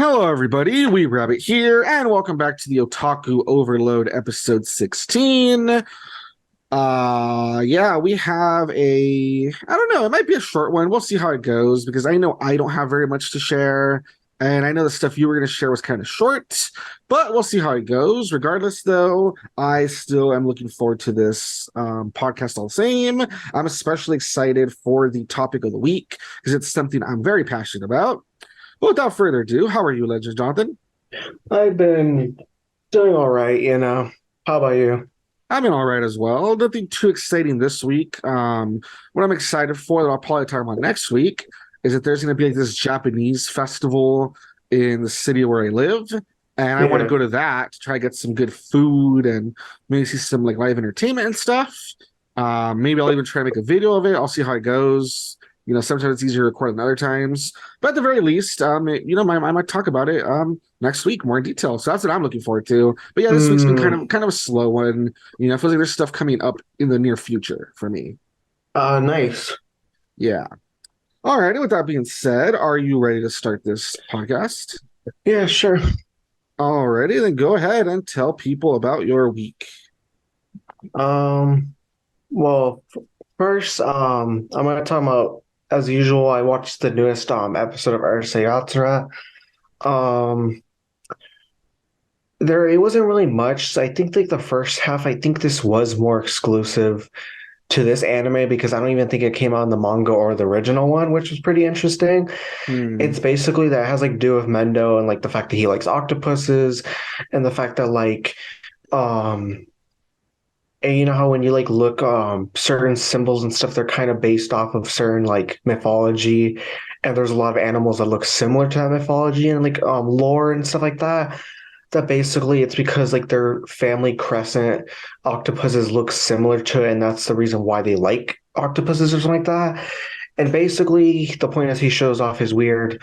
Hello, everybody. WeeBrabbit here, and welcome back to the Otaku Overload episode 16. Yeah, we have I don't know, it might be a short one. We'll see how it goes because I know I don't have very much to share, and I know the stuff you were going to share was kind of short, but we'll see how it goes. Regardless, though, I still am looking forward to this podcast all the same. I'm especially excited for the topic of the week because it's something I'm very passionate about. Well, without further ado, how are you, Legend Jonathan? I've been doing all right. How about you? I'm in all right as well. Nothing too exciting this week. What I'm excited for that I'll probably talk about next week is that there's going to be like this Japanese festival in the city where I live, and I want to Yeah. go to that to try to get some good food and maybe see some like live entertainment and stuff. Maybe I'll even try to make a video of it. I'll see how it goes. Sometimes it's easier to record than other times, but at the very least, I might talk about it next week more in detail. So that's what I'm looking forward to. But yeah, this week's been kind Mm, of kind of a slow one. It feels like there's stuff coming up in the near future for me. nice. Yeah. All right. And with that being said, are you ready to start this podcast? Yeah, sure. Alrighty, then go ahead and tell people about your week. Um, first, I'm gonna talk about, as usual, I watched the newest episode of Urusei Yatsura. Um, it wasn't really much. So I think like the first half, I think this was more exclusive to this anime because I don't even think it came out in the manga or the original one, which was pretty interesting. Hmm. It's basically that it has like to do with Mendo and like the fact that he likes octopuses and the fact that um and you know how when you like look certain symbols and stuff, they're kind of based off of certain like mythology, and there's a lot of animals that look similar to that mythology and like lore and stuff like that. That basically it's because like their family crescent octopuses look similar to it, and that's the reason why they like octopuses or something like that. And basically the point is he shows off his weird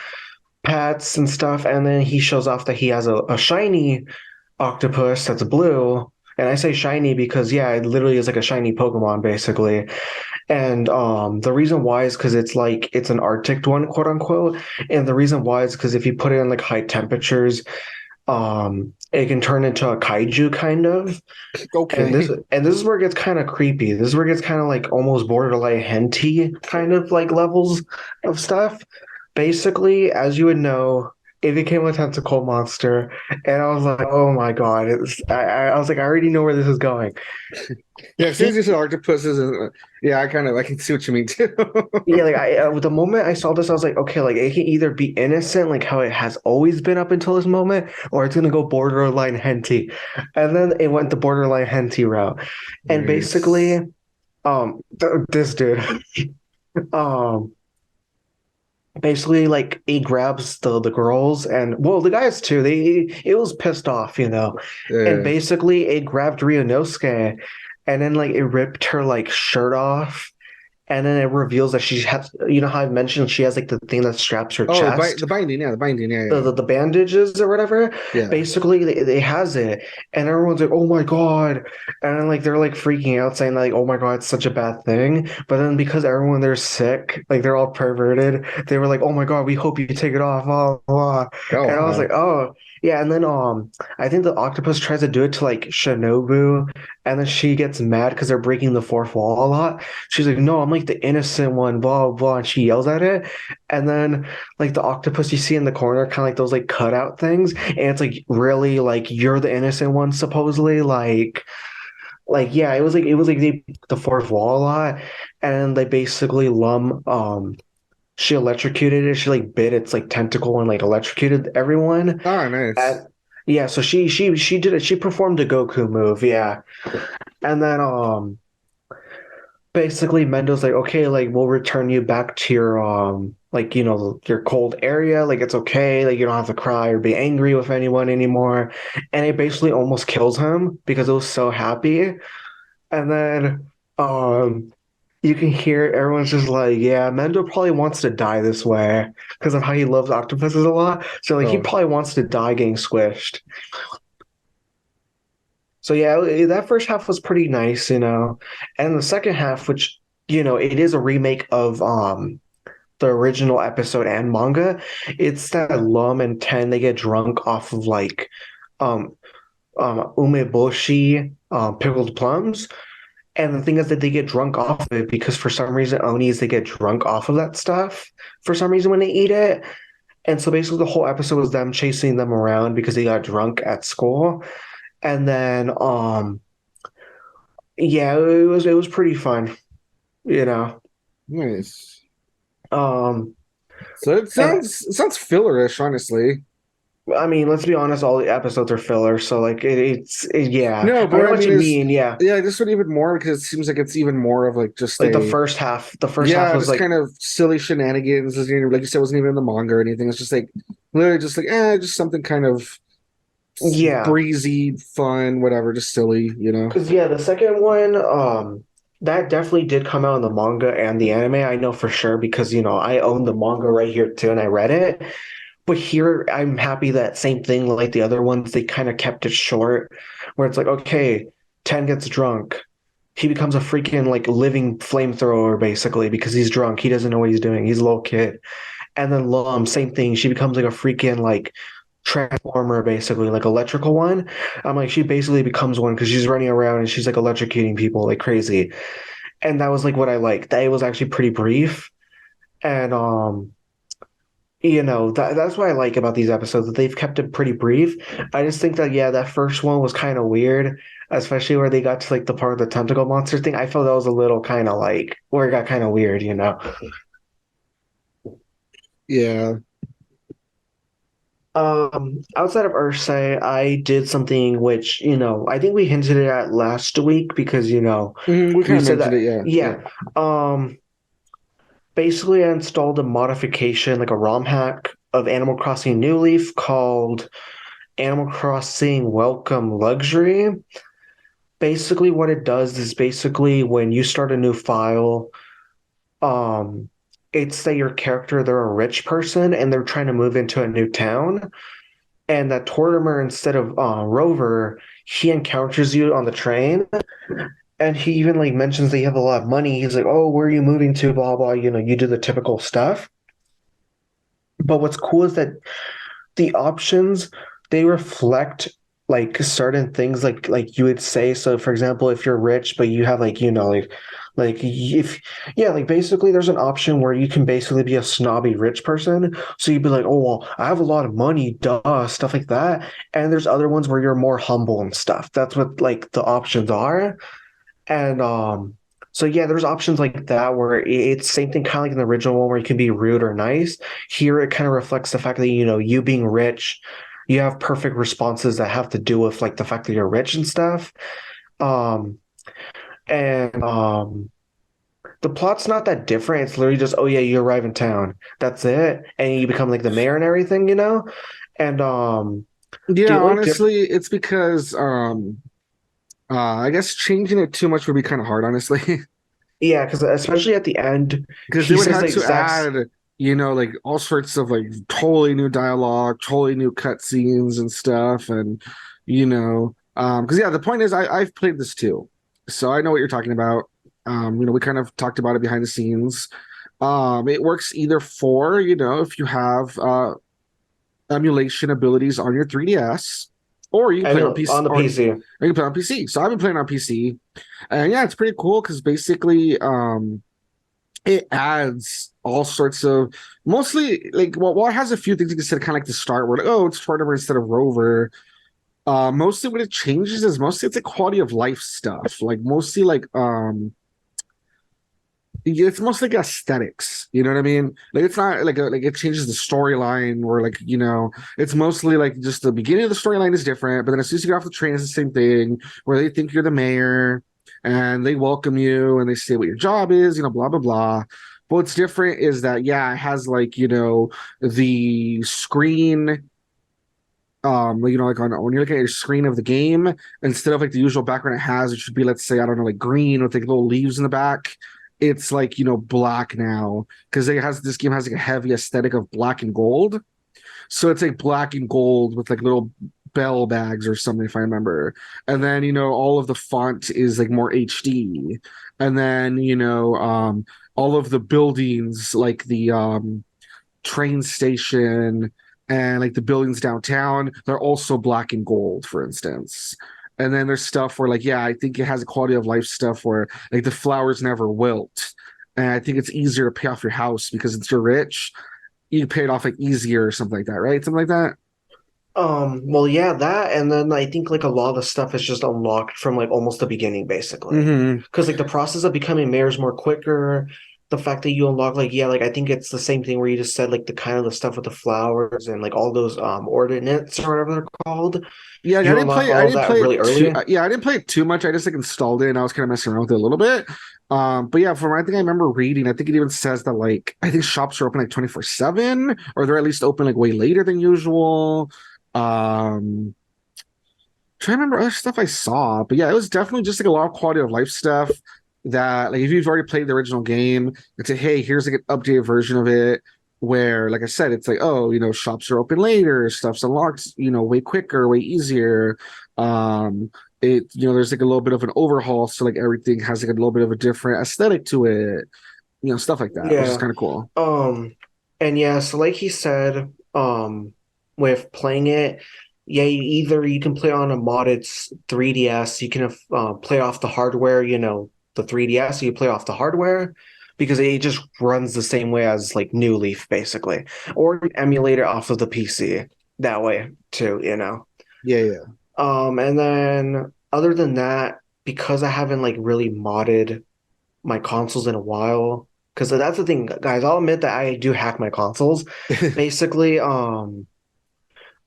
pets and stuff, and then he shows off that he has a shiny octopus that's blue. And I say shiny because yeah, it literally is like a shiny Pokemon basically. And the reason why is because it's an Arctic one, quote unquote. And the reason why is because if you put it in like high temperatures, it can turn into a kaiju kind of. And this Okay. and this is where it gets kind of creepy. This is where it gets kind of like almost borderline hentai kind of like levels of stuff. Basically, as you would know, it became a tentacle monster, and I was like, "Oh my god!" I was like, "I already know where this is going." Yeah, as soon as He, you said octopuses, yeah, I can see what you mean too. yeah, like the moment I saw this, I was like, "Okay, like it can either be innocent, like how it has always been up until this moment, or it's gonna go borderline hentai," and then it went the borderline hentai route, and basically, Nice. this dude, um. Basically, like he grabs the girls and well, the guys too. It was pissed off, and Yeah. basically it grabbed 𝐥𝐤𝐤𝐿, and then like it ripped her like shirt off, and then it reveals that she has. You know how I mentioned she has like the thing that straps her Oh, chest, the binding, yeah, the binding, yeah, the yeah, the bandages or whatever. yeah. Basically, it has it, and everyone's like, "Oh my god!" And then like they're like freaking out, saying like, "Oh my god, it's such a bad thing." But then because everyone they're sick, like they're all perverted, they were like, "Oh my god, we hope you take it off." Blah, blah. Oh, And I was wow. like, "Oh." Yeah, and then I think the octopus tries to do it to like Shinobu, and then she gets mad because they're breaking the fourth wall a lot. She's like, "No, I'm like the innocent one," blah blah, and she yells at it, and then like the octopus you see in the corner, kind of like those like cutout things, and it's like really like you're the innocent one supposedly, like yeah, it was like they the fourth wall a lot, and they basically she electrocuted it, she like bit its like tentacle and like electrocuted everyone. Oh, nice. And yeah, so she did it. She performed a Goku move, yeah, and then basically Mendo's like, okay, like we'll return you back to your like your cold area, like it's okay, like you don't have to cry or be angry with anyone anymore. And it basically almost kills him because it was so happy. And then you can hear everyone's just like, yeah, Mendo probably wants to die this way because of how he loves octopuses a lot. So like he Oh, probably wants to die getting squished. So yeah, that first half was pretty nice. And the second half, which it is a remake of the original episode and manga, it's that Lum and Ten, they get drunk off of like um umeboshi, pickled plums. And the thing is that they get drunk off of it because for some reason Onis, they get drunk off of that stuff for some reason when they eat it. And so basically the whole episode was them chasing them around because they got drunk at school. And then yeah, it was pretty fun, you know. Nice. Um So it and sounds fillerish, honestly. I mean, let's be honest, all the episodes are filler. So like yeah. No, I but know what I what mean you is, mean, yeah. yeah, this one even more because it seems like it's even more of like just Like a the first half yeah, was just like kind of silly shenanigans. Like you said, wasn't even in the manga or anything. It's just like literally just like just something kind of yeah. breezy, fun, whatever, just silly, you know. Because yeah, the second one, that definitely did come out in the manga and the anime. I know for sure because I own the manga right here too, and I read it. But here, I'm happy that same thing like the other ones, they kind of kept it short, where it's like, okay, Ten gets drunk, he becomes a freaking like living flamethrower basically because he's drunk. He doesn't know what he's doing. He's a little kid. And then Lum, same thing. She becomes like a freaking like transformer basically, like electrical one. I'm like, she basically becomes one because she's running around and she's like electrocuting people like crazy. And that was like what I liked. That it was actually pretty brief. And that's what I like about these episodes, that they've kept it pretty brief. I just think that yeah, that first one was kind of weird, especially where they got to like the part of the tentacle monster thing. I felt that was a little kind of like where it got kind of weird. Yeah. Outside of Urusei, I did something which, I think we hinted at last week because, We kind we of said mentioned that, it, yeah. yeah. Yeah. Basically, I installed a modification, like a ROM hack of Animal Crossing New Leaf called Animal Crossing Welcome Luxury. Basically, what it does is basically when you start a new file, um, it's that your character, they're a rich person and they're trying to move into a new town. And that Tortimer, instead of Rover, he encounters you on the train, and he even like mentions that you have a lot of money. He's like, "Oh, where are you moving to?" Blah blah. You do the typical stuff. But what's cool is that the options, they reflect like certain things like you would say. So for example, if you're rich but you have like if yeah, like basically there's an option where you can basically be a snobby rich person. So you'd be like, oh well, I have a lot of money, duh, stuff like that. And there's other ones where you're more humble and stuff. That's what like the options are. And so yeah, there's options like that where it's same thing kind of like in the original one where you can be rude or nice. Here it kind of reflects the fact that you being rich, you have perfect responses that have to do with like the fact that you're rich and stuff. Um and the plot's not that different. It's literally just, oh yeah, you arrive in town. That's it. And you become like the mayor and everything. And Yeah, the only diff honestly, it's because I guess changing it too much would be kind of hard, honestly. yeah, because especially at the end, Because they he would says have the to exact add, like all sorts of like totally new dialogue, totally new cutscenes and stuff, and because yeah, the point is, I've played this too, so I know what you're talking about. We kind of talked about it behind the scenes. It works either for if you have emulation abilities on your 3DS, or you can I play on mean PC, on the or you PC. can play on PC. So I've been playing on PC, and yeah, it's pretty cool because basically, it adds all sorts of mostly like well it has a few things you can say kind of like the start where like, oh, it's Tournament instead of Rover. Mostly what it changes is mostly it's a quality of life stuff. Like mostly like it's mostly like aesthetics. You know what I mean? Like it's not like it changes the storyline or like it's mostly like just the beginning of the storyline is different, but then as soon as you get off the train, it's the same thing where they think you're the mayor and they welcome you and they say what your job is, blah blah blah. But what's different is that yeah, it has like the screen like on when you're looking at your screen of the game, instead of like the usual background it has, it should be, let's say, I don't know, like green with like little leaves in the back. It's like black now because this game has like a heavy aesthetic of black and gold. So it's like black and gold with like little bell bags or something, if I remember. And then, all of the font is like more HD. And then, all of the buildings, like the train station and like the buildings downtown, they're also black and gold, for instance. And then there's stuff where, like, yeah, I think it has a quality of life stuff where like the flowers never wilt. And I think it's easier to pay off your house because it's you're rich. You can pay it off like easier or something like that, right? Something like that. Well, yeah, that, and then I think like a lot of the stuff is just unlocked from like almost the beginning, basically. Hmm. Because like the process of becoming mayor is more quicker. The fact that you unlock like yeah, like I think it's the same thing where you just said like the kind of the stuff with the flowers and like all those ordinance or whatever they're called. Yeah, You unlock I all of didn't that play really it too. early. Yeah, I didn't play it too much. I just like installed it and I was kind of messing around with it a little bit. But yeah, from what I think I remember reading, I think it even says that like I think shops are open like 24/7, or they're at least open like way later than usual. Um, Trying to remember other stuff I saw, but yeah, it was definitely just like a lot of quality of life stuff that like if you've already played the original game, it's a hey, here's like an updated version of it where, like I said, it's like, oh, shops are open later, stuff's unlocked, way quicker, way easier. Um, there's like a little bit of an overhaul, so like everything has like a little bit of a different aesthetic to it, stuff like that, which is Yeah. kind of cool. And yeah, so like he said, with playing it, yeah, either you can play on a modded 3DS, you can play off the hardware, the 3DS, you play off the hardware because it just runs the same way as like New Leaf, basically, or emulate it off of the PC that way too. Yeah, yeah. And then other than that, because I haven't like really modded my consoles in a while, because that's the thing, guys. I'll admit that I do hack my consoles. Basically,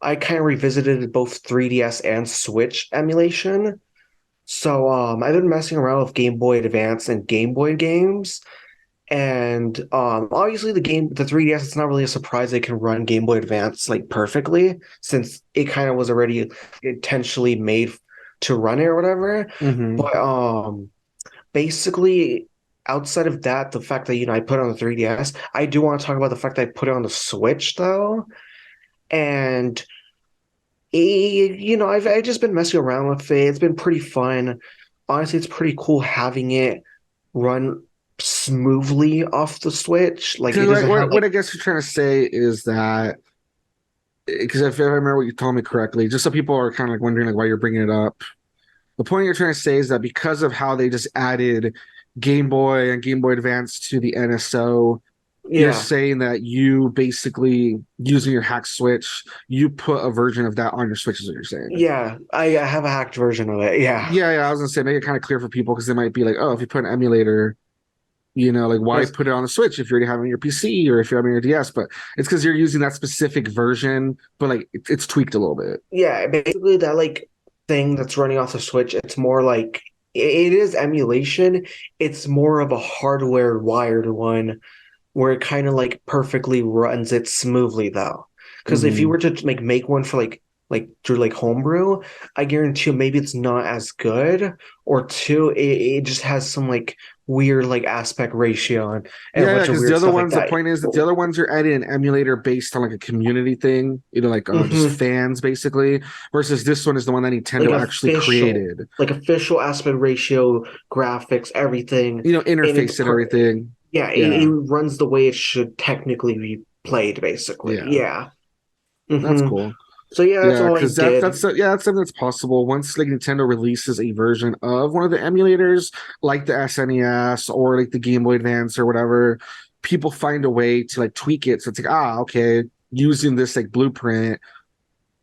I kind of revisited both 3DS and Switch emulation. So I've been messing around with Game Boy Advance and Game Boy games. And obviously the 3DS, it's not really a surprise they can run Game Boy Advance like perfectly since it kind of was already intentionally made to run it or whatever. Hmm. But basically outside of that, the fact that I put it on the 3DS, I do want to talk about the fact that I put it on the Switch though. And I've just been messing around with it. It's been pretty fun. Honestly, it's pretty cool having it run smoothly off the Switch. Like it Because doesn't have what like I guess you're trying to say is that because if I remember what you told me correctly, just so people are kind of like wondering like why you're bringing it up. The point you're trying to say is that because of how they just added Game Boy and Game Boy Advance to the NSO, you're yeah. saying that you basically using your hack switch, you put a version of that on your switch, is what you're saying. Yeah, I have a hacked version of it. Yeah. Yeah, yeah, I was gonna say make it kind of clear for people because they might be like, oh, if you put an emulator, like why Because put it on the Switch if you already have it on your PC or if you're having your DS? But it's because you're using that specific version, but like it's tweaked a little bit. yeah, basically that like thing that's running off the Switch, it's more like it is emulation. It's more of a hardware wired one where it kind of like perfectly runs it smoothly though. Because if you Hmm. were to make one for like through like homebrew, I guarantee you maybe it's not as good, or two, it just has some like weird like aspect ratio and a Yeah, yeah, bunch of because the weird other stuff like ones, the that. point is that the other ones are adding an emulator based on like a community thing, like just Hmm. fans basically, versus this one is the one that Like Nintendo actually official, created, like official aspect ratio, graphics, everything, and interface and everything. yeah, it Yeah, runs the way it should technically be played, basically. yeah, Yeah. that's Hmm. cool. So yeah, that's Yeah, all I because did. that's something that's possible once like Nintendo releases a version of one of the emulators, like the SNES or like the Game Boy Advance or whatever. People find a way to like tweak it, so it's like okay, using this like blueprint,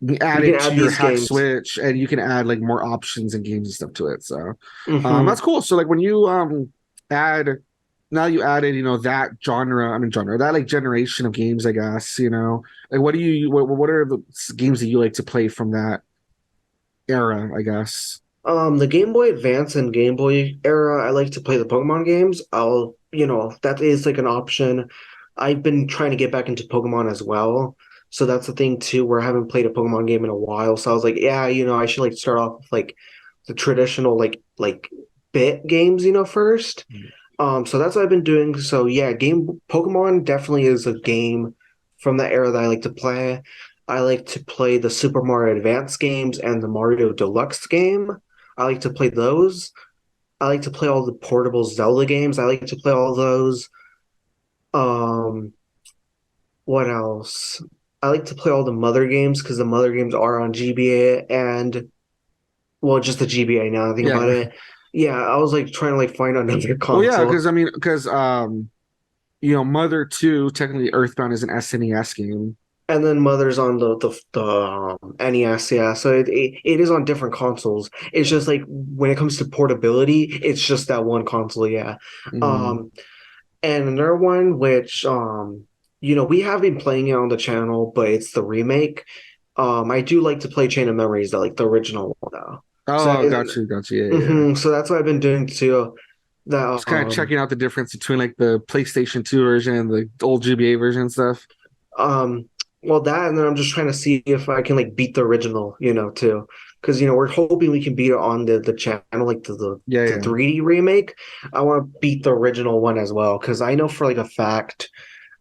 you add You can it to add your these hack games. switch, and you can add like more options and games and stuff to it. So, that's Hmm. cool. So like when you add now you added that genre, I mean genre, that like generation of games, I guess, like what are the games that you like to play from that era, I guess. The Game Boy Advance and Game Boy era, I like to play the Pokemon games. That is like an option. I've been trying to get back into Pokemon as well. So that's the thing too, where I haven't played a Pokemon game in a while. So I was like, yeah, I should like start off with like the traditional like bit games, first. So that's what I've been doing. So yeah, game Pokemon definitely is a game from that era that I like to play. I like to play the Super Mario Advance games and the Mario Deluxe game. I like to play those. I like to play all the portable Zelda games. I like to play all those. Um, what else? I like to play all the Mother games because the Mother games are on GBA and well, just the GBA now that I think about Yeah. it. Yeah, I was like trying to like find another Well, yeah, console. because I mean, because Mother 2, technically Earthbound is an SNES game. And then Mother's on the NES, yeah. So it is on different consoles. It's just like when it comes to portability, it's just that one console, yeah. Mhm. Um, and another one which we have been playing it on the channel, but it's the remake. I do like to play Chain of Memories, like the original one though. So Oh, it, got you. Yeah, yeah. so that's what I've been doing too. That Just kind of checking out the difference between like the PlayStation 2 version and the old GBA version and stuff. Um, well, that, and then I'm just trying to see if I can like beat the original, too, because we're hoping we can beat it on the channel, like Yeah, the yeah. 3D remake. I want to beat the original one as well, because I know for like a fact,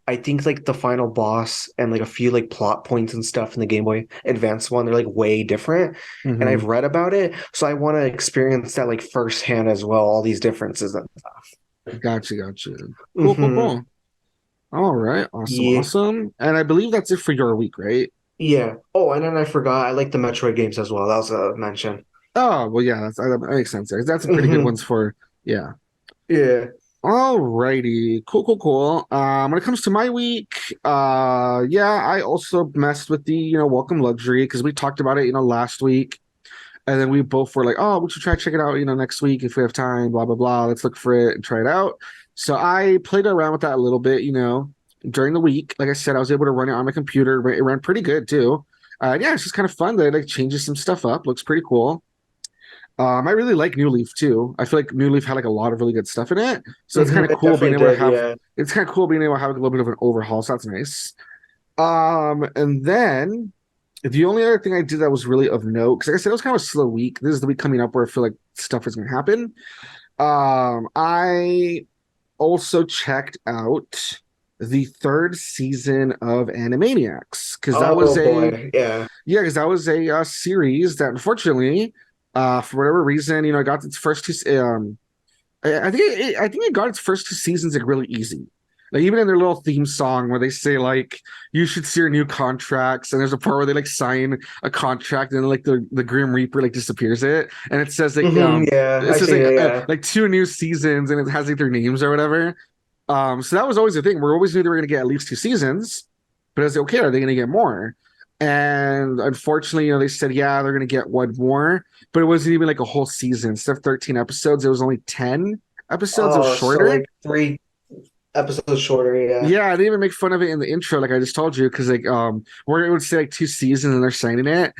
I think like the final boss and like a few like plot points and stuff in the Game Boy Advance one, they're like way different, and I've Hmm. read about it, so I want to experience that like firsthand as well, all these differences and stuff. Got you. Hmm. Cool. All right, Yeah. awesome. And I believe that's it for your week, right? Yeah. Oh, and then I forgot, I like the Metroid games as well. That was a mention. Oh, well, yeah, that makes sense. That's a pretty good Hmm. ones for, yeah. Yeah. All righty, cool. When it comes to my week, yeah, I also messed with the, Welcome Luxury because we talked about it, last week. And then we both were like, oh, we should try to check it out, next week if we have time, blah, blah, blah. Let's look for it and try it out. So I played around with that a little bit, during the week. Like I said, I was able to run it on my computer, but it ran pretty good too. Yeah, it's just kind of fun that it like changes some stuff up. Looks pretty cool. I really like New Leaf too. I feel like New Leaf had like a lot of really good stuff in it. So it's kind of It cool being definitely able to did, have yeah. it's kind of cool being able to have like, a little bit of an overhaul. So that's nice. And then the only other thing I did that was really of note, because like I said, it was kind of a slow week. This is the week coming up where I feel like stuff is gonna happen. I also checked out the third season of Animaniacs because that was Oh a boy, yeah. yeah, because that was a series that unfortunately, for whatever reason, it got its first two. I think it got its first two seasons like really easy. Like even in their little theme song where they say like you should see your new contracts, and there's a part where they like sign a contract and like the Grim Reaper like disappears it, and Yeah, it I says see it, yeah. like two new seasons and it has like their names or whatever. So that was always the thing. We're always knew they were going to get at least two seasons, but I was like, okay, are they going to get more? And unfortunately, they said, yeah, they're going to get one more, but it wasn't even like a whole season. Instead of 13 episodes, it was only 10 episodes. It was Oh, so shorter. like 3 episodes shorter, yeah. Yeah, they even make fun of it in the intro, like I just told you, because like where it would say like two seasons and they're signing it,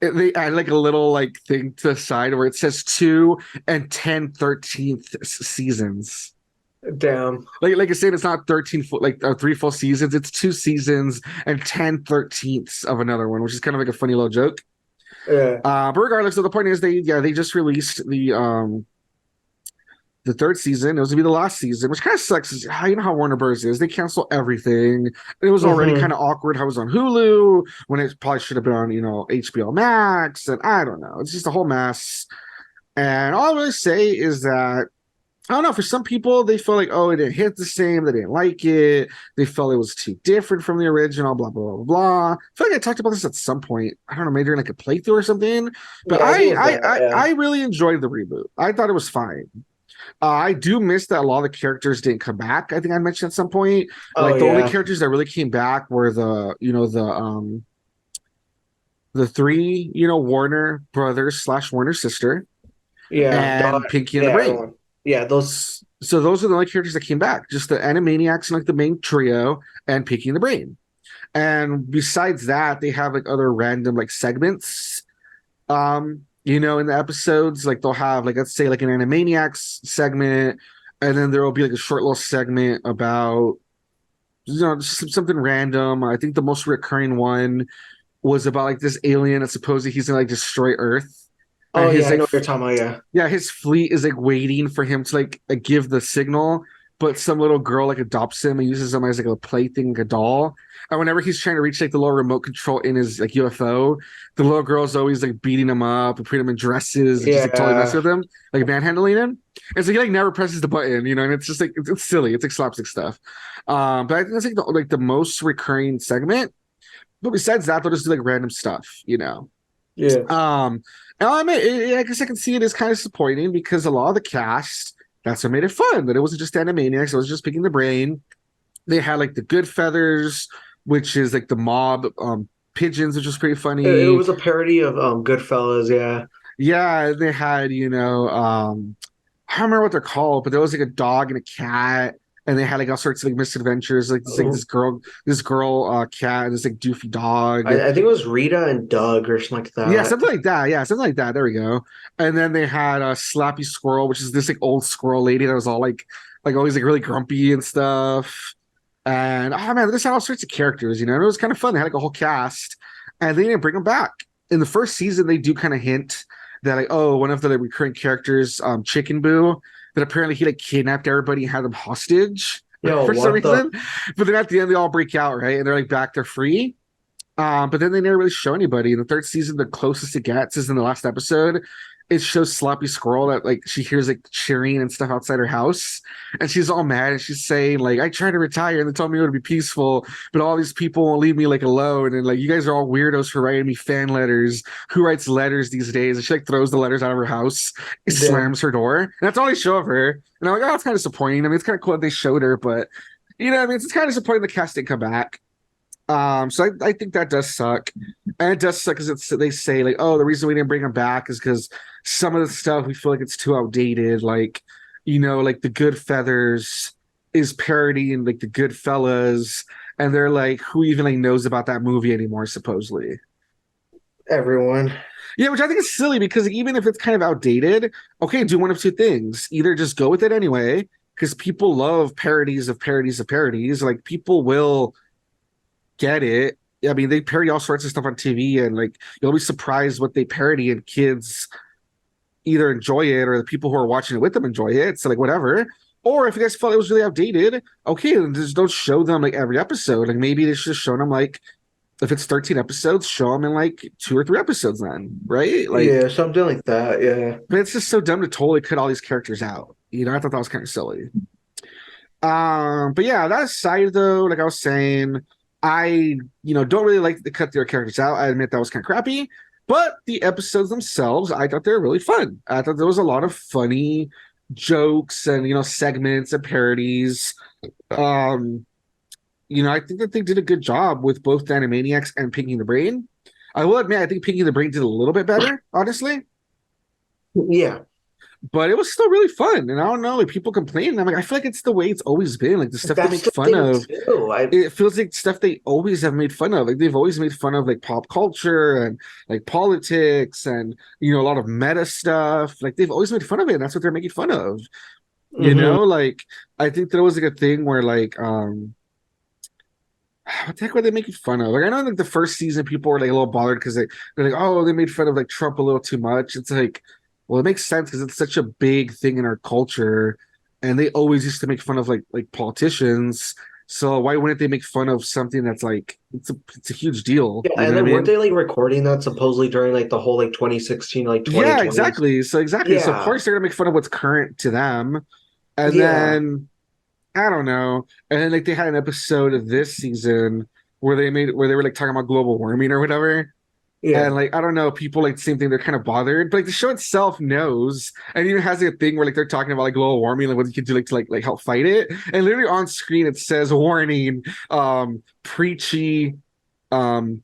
they add like a little like thing to the side where it says 2 and 10/13 seasons. Damn. Like I said, it's not 13 full like 3 full seasons, it's 2 seasons and 10/13 of another one, which is kind of like a funny little joke. Yeah. But regardless, so the point is they just released the third season. It was gonna be the last season, which kind of sucks. You know how Warner Bros. Is. They cancel everything. It was already kind Hmm. of awkward how it was on Hulu when it probably should have been on, HBO Max. And I don't know. It's just a whole mess. And all I really say is that I don't know. For some people, they feel like, oh, it didn't hit the same. They didn't like it. They felt it was too different from the original. Blah blah blah blah. I feel like I talked about this at some point. I don't know, maybe during like a playthrough or something. But Yeah, I think it was that, yeah. I really enjoyed the reboot. I thought it was fine. I do miss that a lot of the characters didn't come back. I think I mentioned at some point. Oh Like the only yeah. characters that really came back were the three, Warner brothers slash Warner sister Yeah. and Pinky and the Yeah, Brain. everyone. Yeah, those So those are the only characters that came back. Just the Animaniacs and like the main trio and Pinky and the Brain. And besides that, they have like other random like segments in the episodes, like they'll have like let's say like an Animaniacs segment, and then there will be like a short little segment about just something random. I think the most recurring one was about like this alien that supposedly he's gonna like destroy Earth, and oh his yeah, I like know what you're talking about, yeah. yeah, his fleet is like waiting for him to like give the signal, but some little girl like adopts him and uses him as like a plaything, like a doll. And whenever he's trying to reach like the little remote control in his like UFO, the little girl's always like beating him up and putting him in dresses and just like totally messing Yeah. with him, like manhandling him. And so he like never presses the button, you know, and it's just like it's silly. It's like slapstick stuff. But I think that's like the most recurring segment. But besides that, they'll just do like random stuff, you know. Yeah. And I mean, I guess I can see it as kind of disappointing because a lot of the cast, that's what made it fun. That it wasn't just Animaniacs, it was just picking the brain. They had like the Good Feathers, which is like the mob pigeons, which was pretty It funny. was a parody of Goodfellas, yeah. Yeah, they had, I don't remember what they're called, but there was like a dog and a cat, and they had like all sorts of like misadventures, like this girl cat, and this like doofy dog. I think it was Rita and Doug or something like Yeah, that. something like that. Yeah, something like that. There we go. And then they had Slappy Squirrel, which is this like old squirrel lady that was all like always like really grumpy and stuff. And oh man, this had all sorts of characters, you know, and it was kind of fun. They had like a whole cast, and they didn't bring them back. In the first season, they do kind of hint that like, oh, one of the like, recurring characters, Chicken Boo, that apparently he like kidnapped everybody and had them hostage Yo, for some what the? reason. But then at the end, they all break out, right? And they're like back, they're free. But then they never really show anybody. In the third season, the closest it gets is in the last episode. It shows Sloppy Squirrel that like she hears like cheering and stuff outside her house, and she's all mad and she's saying like, "I tried to retire and they told me it would be peaceful, but all these people won't leave me like alone, and like you guys are all weirdos for writing me fan letters. Who writes letters these days?" And she like throws the letters out of her house, Damn. slams her door, and that's all they show of her. And I'm like, oh, it's kind of disappointing. I mean, it's kind of cool that they showed her, but you know, I mean, it's kind of disappointing the cast didn't come back. So I think that does suck. And it does suck because they say like, oh, the reason we didn't bring him back is because some of the stuff we feel like it's too outdated. Like, you know, like the Good Feathers is parodying like the Good Fellas, and they're like, who even like knows about that movie anymore, supposedly. Everyone. Yeah, which I think is silly because even if it's kind of outdated, okay, do one of two things. Either just go with it anyway, because people love parodies of parodies of parodies. Like people will get it. I mean, they parody all sorts of stuff on TV, and like you'll be surprised what they parody, and kids either enjoy it or the people who are watching it with them enjoy it. So like whatever. Or if you guys felt it was really outdated, okay, then just don't show them like every episode. Like maybe they should have shown them like if it's 13 episodes, show them in like 2 or 3 episodes then, right? Like, Yeah, something like that. Yeah. but it's just so dumb to totally cut all these characters out. You know, I thought that was kind of silly. But yeah, that aside though, like I was saying, I don't really like to cut their characters out. I admit that was kind of crappy, but the episodes themselves, I thought they were really fun. I thought there was a lot of funny jokes and segments and parodies. Um, I think that they did a good job with both the Animaniacs and Pinky the Brain. I will admit, I think Pinky the Brain did a little bit better, honestly, Yeah. but it was still really fun. And I don't know, like people complain. I'm like, I feel like it's the way it's always been. Like the stuff they That's make the fun thing of, too. it feels like stuff they always have made fun of. Like they've always made fun of like pop culture and like politics and a lot of meta stuff. Like they've always made fun of it, and that's what they're making fun of. Mhm. Like I think there was like a thing where like what the heck were they making fun of? Like I know like the first season people were like a little bothered because they're like, oh, they made fun of like Trump a little too much. It's like, well, it makes sense because it's such a big thing in our culture, and they always used to make fun of like politicians. So why wouldn't they make fun of something that's like it's a huge deal? Yeah, You know and what I then weren't mean? they like recording that supposedly during like the whole like 2016, like Yeah, 2020s? exactly. So exactly. So of Yeah. course they're gonna make fun of what's current to them. And Yeah. then I don't know. And then like they had an episode of this season where they were like talking about global warming or whatever. Yeah. And like I don't know, people like the same thing, they're kind of bothered. But like the show itself knows and even has like, a thing where like they're talking about like global warming, like what you can do like to like help fight it. And literally on screen it says warning, preachy, um,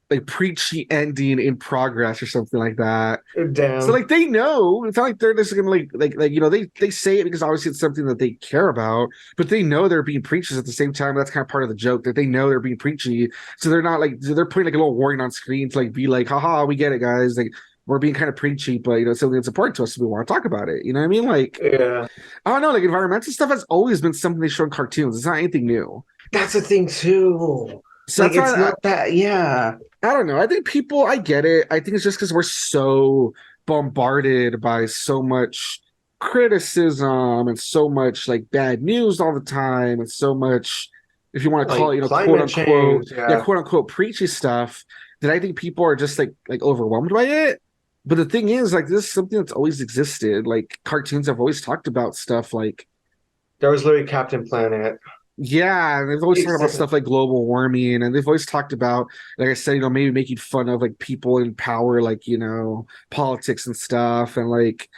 like preachy ending in progress or something like that. So Damn. like they know it's not like they're just gonna they say it because obviously it's something that they care about, but they know they're being preachers at the same time. That's kind of part of the joke that they know they're being preachy, so they're not like they're putting like a little warning on screen to like be like, haha, we get it, guys. Like we're being kind of preachy, but it's something that's important to us, so we want to talk about it. You know what I mean? Like Yeah. I don't know, like environmental stuff has always been something they show in cartoons. It's not anything new. That's the thing too. So Like that's it's why not that, yeah. I don't know. I think I get it. I think it's just because we're so bombarded by so much criticism and so much like bad news all the time and so much, if you want to call it, Like quote climate unquote, change, yeah, yeah. quote unquote preachy stuff, that I think people are just like overwhelmed by it. But the thing is, like, this is something that's always existed. Like, cartoons have always talked about stuff like, There was literally Captain Planet. yeah, and they've always talked about stuff like global warming, and they've always talked about, like I said, maybe making fun of like people in power, like, politics and stuff, and like,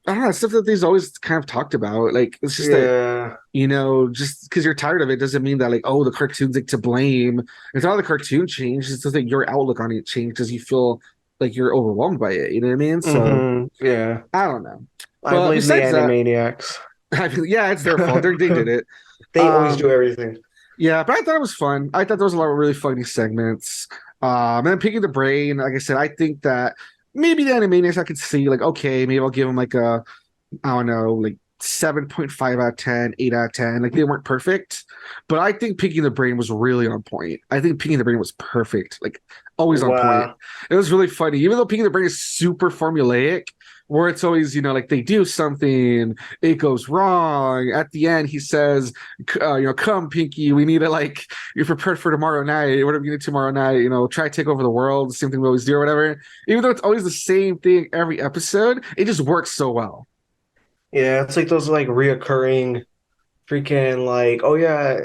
I don't know, stuff that they've always kind of talked about. Like, it's just that, Yeah. just because you're tired of it doesn't mean that, like, oh, the cartoon's like to blame. It's not the cartoon changed, it's just that your outlook on it changed because you feel like you're overwhelmed by it. You know what I mean? So Yeah. I don't know. I But blame the besides that, Animaniacs. I mean, yeah, it's their fault. They did it. They always do Um, everything. yeah, but I thought it was fun. I thought there was a lot of really funny segments. And picking the brain, like I said, I think that maybe the Animaniacs I could see, like, okay, maybe I'll give them like a, I don't know, like 7.5 out of 10, 8 out of 10. Like, they weren't perfect, but I think Picking the Brain was really on point. I think Picking the Brain was perfect, like always on point. Wow. It was really funny, even though Picking the Brain is super formulaic, where it's always, like they do something, it goes wrong. At the end, he says, come, Pinky, we need to, like, you're prepared for tomorrow night. What are we going to do tomorrow night? Try to take over the world, the same thing we always do or whatever. Even though it's always the same thing every episode, it just works so well. Yeah, it's like those like reoccurring freaking like oh yeah.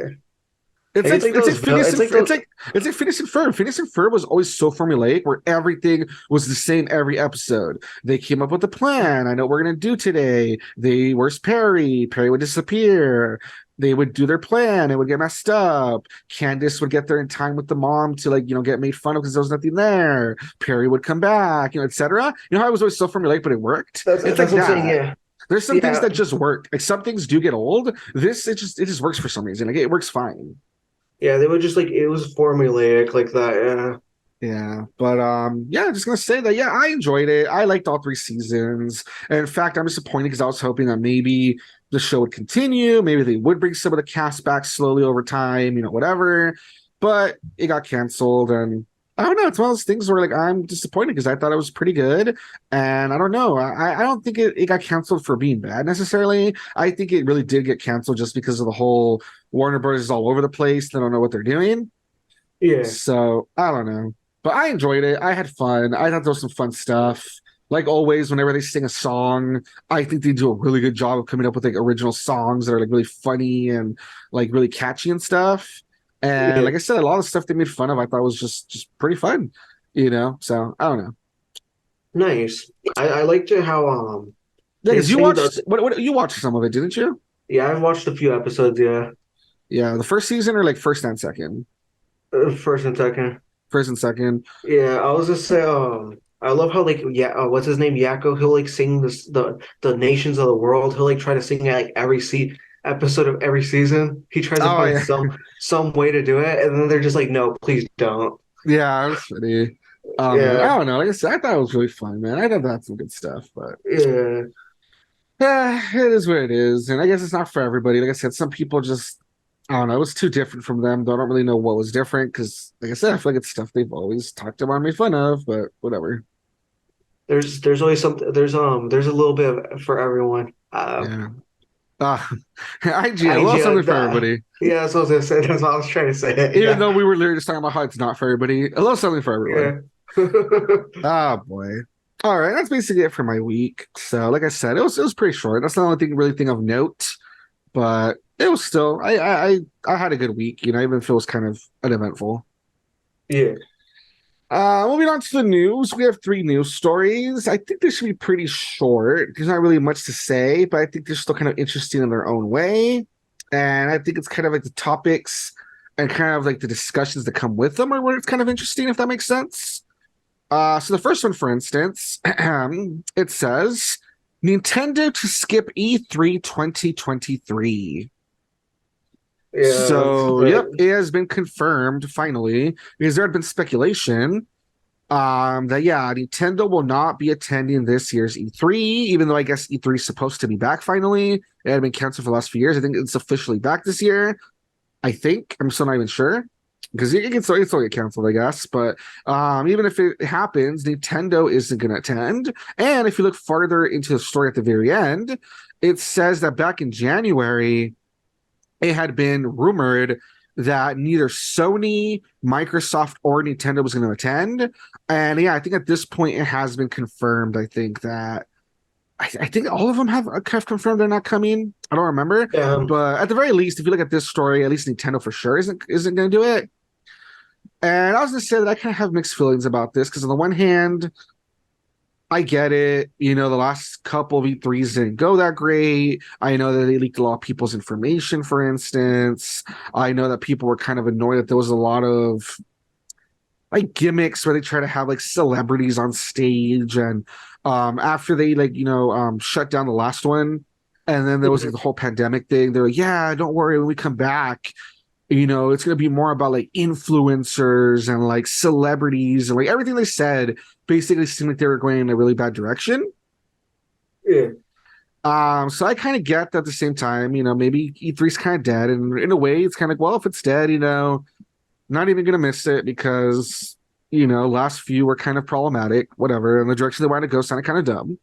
It's like It's like it's like those Phineas it's and like those it's like Phineas and Ferb. Phineas and Ferb was always so formulaic, where everything was the same every episode. They came up with a plan. I know what we're gonna do today. Where's Perry? Perry would disappear. They would do their plan. It would get messed up. Candace would get there in time with the mom to, like, get made fun of because there was nothing there. Perry would come back, etc. You know how it was always so formulaic, but it worked. It's that's like what I'm saying, that. yeah. There's some things Yeah. that just work. Like, some things do get old. It just works for some reason. Like, it works fine. Yeah, they would just like it was formulaic like that, yeah. Yeah, but yeah, just gonna say that, yeah, I enjoyed it. I liked all 3 seasons. And in fact, I'm disappointed because I was hoping that maybe the show would continue. Maybe they would bring some of the cast back slowly over time, whatever. But it got canceled, and I don't know. It's one of those things where, like, I'm disappointed because I thought it was pretty good, and I don't know. I don't think it got canceled for being bad necessarily. I think it really did get canceled just because of the whole Warner Bros. Is all over the place. They don't know what they're doing. Yeah. So I don't know. But I enjoyed it. I had fun. I thought there was some fun stuff. Like always, whenever they sing a song, I think they do a really good job of coming up with like original songs that are like really funny and like really catchy and stuff. And Yeah. like I said, a lot of stuff they made fun of I thought was just pretty fun. So I don't know. Nice. I liked it how Yeah, they because you sing the watched what you watched some of it, didn't you? yeah, I've watched a few episodes, yeah. Yeah, the first season or like first and second? First and second. First and second. Yeah, I was just say I love how like yeah, what's his name? Yakko, he'll like sing the nations of the world. He'll like try to sing it like every episode of every season. He tries to Oh find yeah. some way to do it, and then they're just like, no, please don't. Yeah, it was funny. Oh man, I Yeah, don't know. Like I said, I thought it was really fun, man. I thought that's some good stuff, but yeah, it is what it is. And I guess it's not for everybody. Like I said, some people just, I don't know, it was too different from them. Though I don't really know what was different because, like I said, I feel like it's stuff they've always talked about and made fun of, but whatever. there's always something. There's a little bit for everyone. Yeah. Uh, IGN, a little something IGN, for everybody. yeah, that's what I was gonna say. That's what I was trying to say. Even Yeah, though we were literally just talking about how it's not for everybody, a little something for everyone. yeah. Oh boy. All right, that's basically it for my week. So, like I said, it was pretty short. That's the only thing of note, but it was still I had a good week. Even if it was kind of uneventful. Yeah. Moving on to the news, we have 3 news stories. I think they should be pretty short. There's not really much to say, but I think they're still kind of interesting in their own way. And I think it's kind of like the topics and kind of like the discussions that come with them are where it's kind of interesting, if that makes sense. So the first one, for instance, it says Nintendo to skip E3 2023. Yeah, So, yep, it has been confirmed finally because there had been speculation that, yeah, Nintendo will not be attending this year's E3, even though I guess E3 is supposed to be back finally. It had been canceled for the last few years. I think it's officially back this year. I think. I'm still not even sure. because it can still get canceled, I guess. But even if it happens, Nintendo isn't going to attend. And if you look farther into the story at the very end, it says that back in January, it had been rumored that neither Sony, Microsoft, or Nintendo was going to attend. And yeah, I think at this point it has been confirmed. I think that I think all of them have confirmed they're not coming. I don't remember, Yeah. but at the very least, if you look at this story, at least Nintendo for sure isn't going to do it. And I was going to say that I kind of have mixed feelings about this because on the one hand, I get it. You know, the last couple of E3s didn't go that great. I know that they leaked a lot of people's information, for instance. I know that people were kind of annoyed that there was a lot of like gimmicks where they try to have like celebrities on stage. And after they shut down the last one, and then there was like the whole pandemic thing, they're like, yeah, don't worry, when we come back, you know, it's going to be more about like influencers and like celebrities, and like everything they said basically seemed like they were going in a really bad direction. Yeah. So I kind of get that at the same time, you know, maybe E3's kind of dead, and in a way it's kind of like, well, if it's dead, you know, not even gonna miss it because, you know, last few were kind of problematic, whatever, and the direction they wanted to go sounded kind of dumb.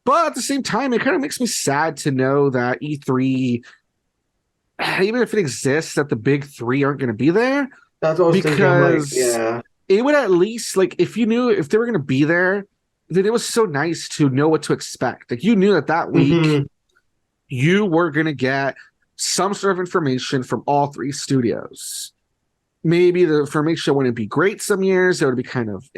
But at the same time, it kind of makes me sad to know that E3, even if it exists, that the big three aren't going to be there. That's what I was thinking. I'm like, Because yeah. it would at least, like, if you knew if they were going to be there, then it was so nice to know what to expect. Like, you knew that week Mhm. you were going to get some sort of information from all three studios. Maybe the information wouldn't be great some years, it would be kind of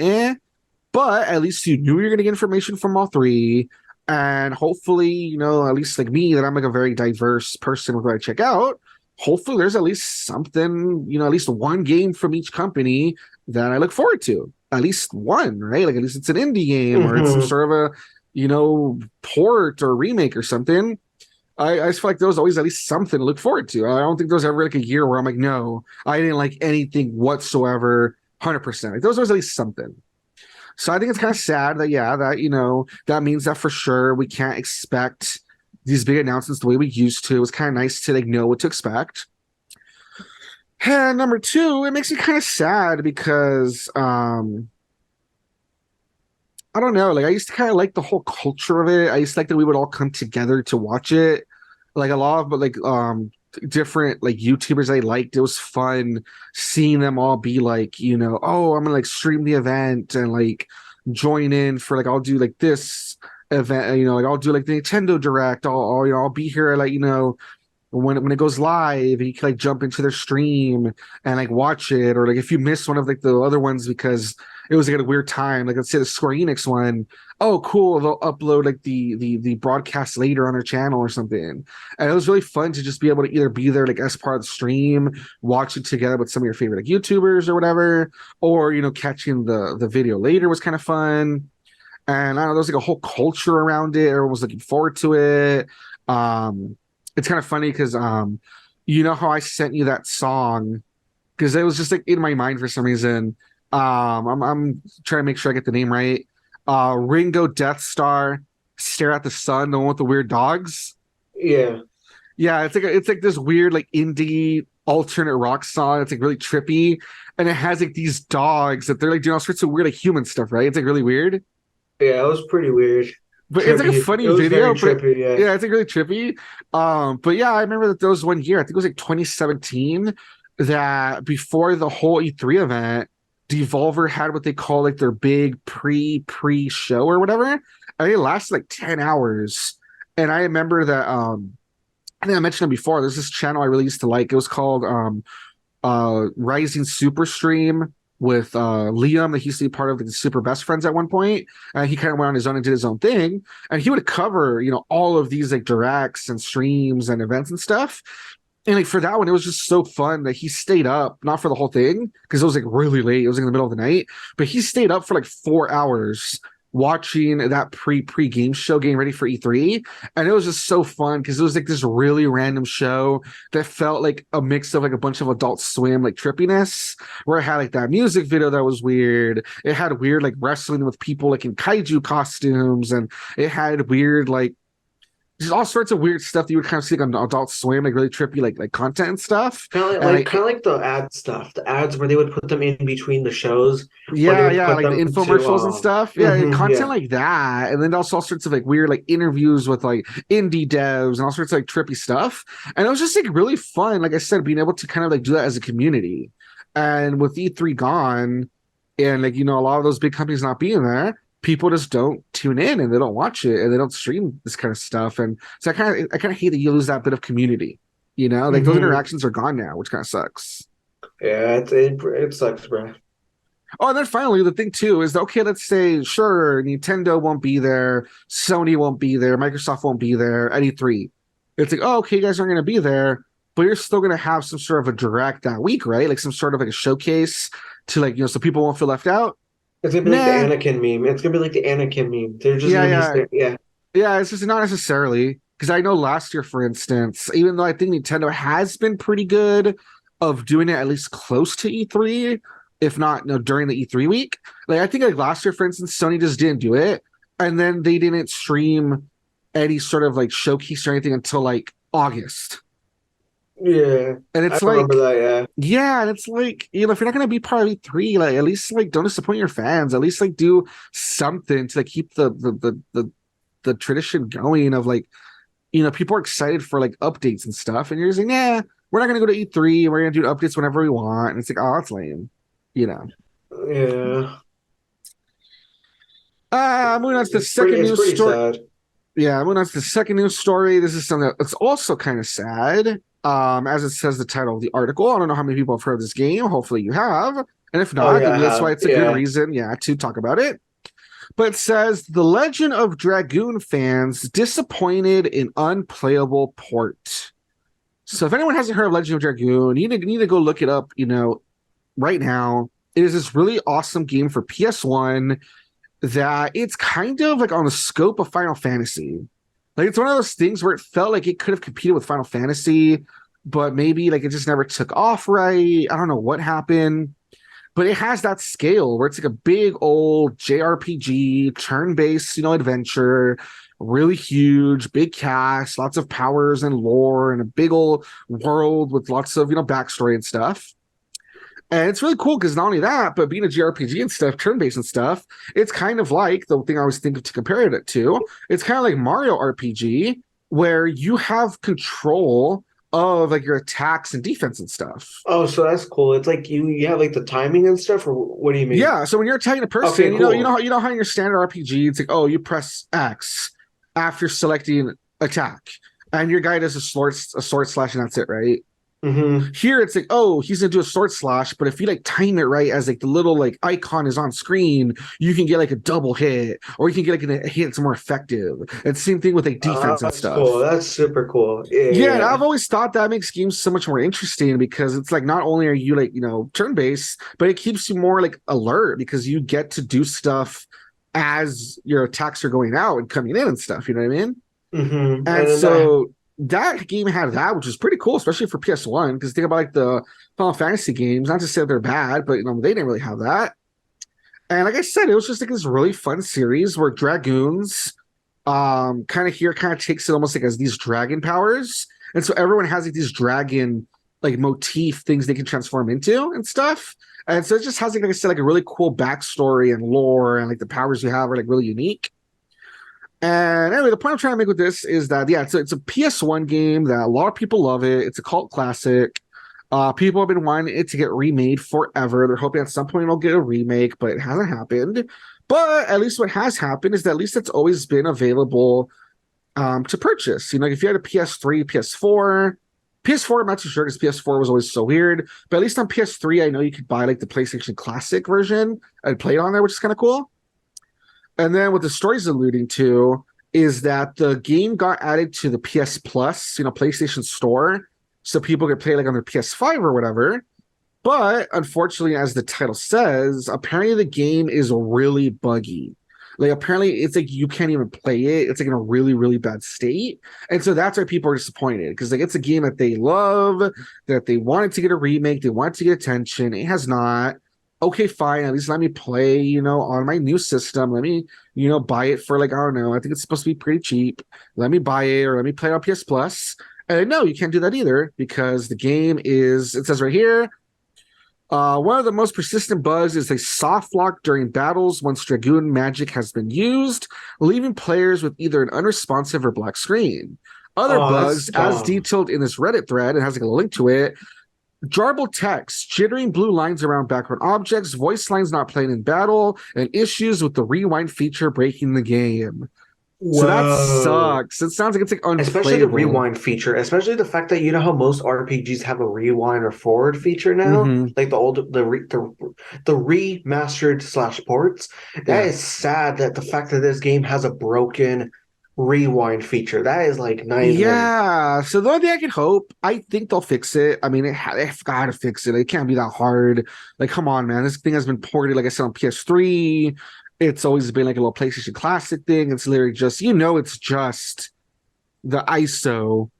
but at least you knew you're going to get information from all three. And hopefully, you know, at least like me, that I'm like a very diverse person with what I check out. Hopefully, there's at least something, you know, at least one game from each company that I look forward to. At least one, right? Like at least it's an indie game or it's some sort of a, you know, port or remake or something. I just feel like there was always at least something to look forward to. I don't think there was ever like a year where I'm like, no, I didn't like anything whatsoever, 100%. Like there was always at least something. So I think it's kind of sad that, yeah, that, you know, that means that for sure we can't expect these big announcements the way we used to. It was kind of nice to like know what to expect. And number two, it makes me kind of sad because I don't know, like I used to kind of like the whole culture of it. I used to like that we would all come together to watch it. Like a lot of but like different like YouTubers I liked. It was fun seeing them all be like, you know, oh, I'm gonna like stream the event and like join in for like I'll do like this event, you know, like I'll do like the Nintendo Direct. I'll be here like, you know, when it goes live and you can like jump into their stream and like watch it, or like if you miss one of like the other ones because it was like at a weird time, like let's say the Square Enix one, oh cool, they'll upload like the broadcast later on their channel or something. And it was really fun to just be able to either be there like as part of the stream, watch it together with some of your favorite like YouTubers or whatever, or you know, catching the video later was kind of fun. And I don't know, there was like a whole culture around it. Everyone was looking forward to it. It's kind of funny because you know how I sent you that song because it was just like in my mind for some reason. I'm trying to make sure I get the name right. Ringo Death Star, Stare at the Sun, the one with the weird dogs. Yeah. Yeah, it's like this weird like indie alternate rock song. It's like really trippy, and it has like these dogs that they're like doing all sorts of weird like human stuff, right? It's like really weird. Yeah, it was pretty weird. But it's like a Trippy. funny It was video, very but trippy, yeah. yeah, it's like really trippy. But yeah, I remember that there was one year, I think it was like 2017, that before the whole E3 event, Devolver had what they call like their big pre-show or whatever. And it lasted like 10 hours. And I remember that I think I mentioned it before. There's this channel I really used to like. It was called Rising Super Stream with Liam, that he used to be part of the Super Best Friends at one point. And he kind of went on his own and did his own thing. And he would cover, you know, all of these like directs and streams and events and stuff. And like for that one, it was just so fun that he stayed up, not for the whole thing, because it was like really late. It was like in the middle of the night, but he stayed up for like 4 hours watching that pre-game show getting ready for E3. And it was just so fun because it was like this really random show that felt like a mix of like a bunch of Adult Swim like trippiness, where it had like that music video that was weird. It had weird like wrestling with people like in kaiju costumes, and it had weird like just all sorts of weird stuff that you would kind of see like on Adult Swim, like really trippy, like content and stuff. Kind of like the ad stuff, the ads where they would put them in between the shows, or they Yeah, would yeah, put like the them to infomercials and stuff. Yeah, content yeah. like that, and then also all sorts of like weird like interviews with like indie devs and all sorts of like trippy stuff. And it was just like really fun. Like I said, being able to kind of like do that as a community. And with E3 gone, and like a lot of those big companies not being there, people just don't tune in and they don't watch it and they don't stream this kind of stuff. And so I kind of hate that you lose that bit of community. Like those interactions are gone now, which kind of sucks. Yeah, it sucks, bro. Oh, and then finally, the thing too is that, okay, let's say, sure, Nintendo won't be there, Sony won't be there, Microsoft won't be there at E3. It's like, oh, okay, you guys aren't going to be there, but you're still going to have some sort of a direct that week, right? Like some sort of like a showcase to like, so people won't feel left out. It's gonna be like the Anakin meme. It's gonna be like the Anakin meme. They're just yeah. Yeah, it's just not necessarily. Because I know last year, for instance, even though I think Nintendo has been pretty good of doing it at least close to E3, if not during the E3 week. Like I think like last year, for instance, Sony just didn't do it. And then they didn't stream any sort of like showcase or anything until like August. Yeah. And it's I remember that, yeah. Yeah, and it's like, if you're not gonna be part of E3, like at least like don't disappoint your fans. At least like do something to like keep the tradition going of like, people are excited for like updates and stuff, and you're just like, yeah, we're not gonna go to E3, we're gonna do updates whenever we want. And it's like, oh, that's lame. Yeah. Moving on to the second news story. Sad. Yeah, moving on to the second news story. This is something that's also kind of sad. As it says the title of the article. I don't know how many people have heard of this game. Hopefully you have. And if not, then that's why it's a good reason, to talk about it. But it says the Legend of Dragoon fans disappointed in unplayable port. So if anyone hasn't heard of Legend of Dragoon, you need to go look it up, right now. It is this really awesome game for PS1 that it's kind of like on the scope of Final Fantasy. Like it's one of those things where it felt like it could have competed with Final Fantasy, but maybe like it just never took off right. I don't know what happened. But it has that scale where it's like a big old JRPG, turn-based, adventure, really huge, big cast, lots of powers and lore, and a big old world with lots of, backstory and stuff. And it's really cool because not only that, but being a JRPG and stuff, turn-based and stuff, it's kind of like the thing I always think to compare it to. It's kind of like Mario RPG, where you have control of like your attacks and defense and stuff. Oh, so that's cool. It's like you have like the timing and stuff, or what do you mean? Yeah, so when you're attacking a person, okay, cool. you know how in your standard RPG, it's like, oh, you press X after selecting attack, and your guy does a sword slash, and that's it, right? Mm-hmm. Here it's like, oh, he's gonna do a sword slash, but if you like time it right as like the little like icon is on screen, you can get like a double hit, or you can get like a hit that's more effective. And same thing with like defense and stuff. Cool. That's super cool. Yeah, and I've always thought that makes games so much more interesting because it's like not only are you like turn based, but it keeps you more like alert because you get to do stuff as your attacks are going out and coming in and stuff. You know what I mean? Mm-hmm. And so that game had that, which is pretty cool, especially for PS1. Because think about like the Final Fantasy games, not to say they're bad, but they didn't really have that. And like I said, it was just like this really fun series where dragoons kind of takes it almost like as these dragon powers. And so everyone has like these dragon like motif things they can transform into and stuff. And so it just has like I said, like a really cool backstory and lore, and like the powers you have are like really unique. And anyway, the point I'm trying to make with this is that, it's a PS1 game that a lot of people love it. It's a cult classic. People have been wanting it to get remade forever. They're hoping at some point it'll get a remake, but it hasn't happened. But at least what has happened is that at least it's always been available to purchase. Like if you had a PS3, PS4, I'm not too sure because PS4 was always so weird. But at least on PS3, I know you could buy like the PlayStation Classic version and play it on there, which is kind of cool. And then what the story's alluding to is that the game got added to the PS Plus, PlayStation Store, so people could play like on their PS5 or whatever. But unfortunately, as the title says, apparently the game is really buggy. Like apparently it's like you can't even play it. It's like in a really, really bad state. And so that's why people are disappointed because like it's a game that they love, that they wanted to get a remake, they wanted to get attention. It has not. okay, fine, at least let me play, on my new system. Let me, buy it for like, I don't know, I think it's supposed to be pretty cheap. Let me buy it or let me play it on PS Plus. And no, you can't do that either because the game is, it says right here, one of the most persistent bugs is a soft lock during battles once Dragoon magic has been used, leaving players with either an unresponsive or black screen. Other Oh, that's bugs, as dumb. detailed in this Reddit thread, it has like a link to it. Jarbled text, jittering blue lines around background objects, voice lines not playing in battle, and issues with the rewind feature breaking the game. So that Whoa. sucks. It sounds like it's like Especially the unplayable. rewind feature, especially the fact that you know how most RPGs have a rewind or forward feature now, Mm-hmm. like the remastered slash ports. That Yeah. is sad that the fact that this game has a broken rewind feature. That is like not even. Yeah. So the only thing I can hope, I think they'll fix it. I mean, they've got to fix it. It can't be that hard. Like, come on, man. This thing has been ported, like I said, on PS3. It's always been like a little PlayStation Classic thing. It's literally just, it's just the ISO.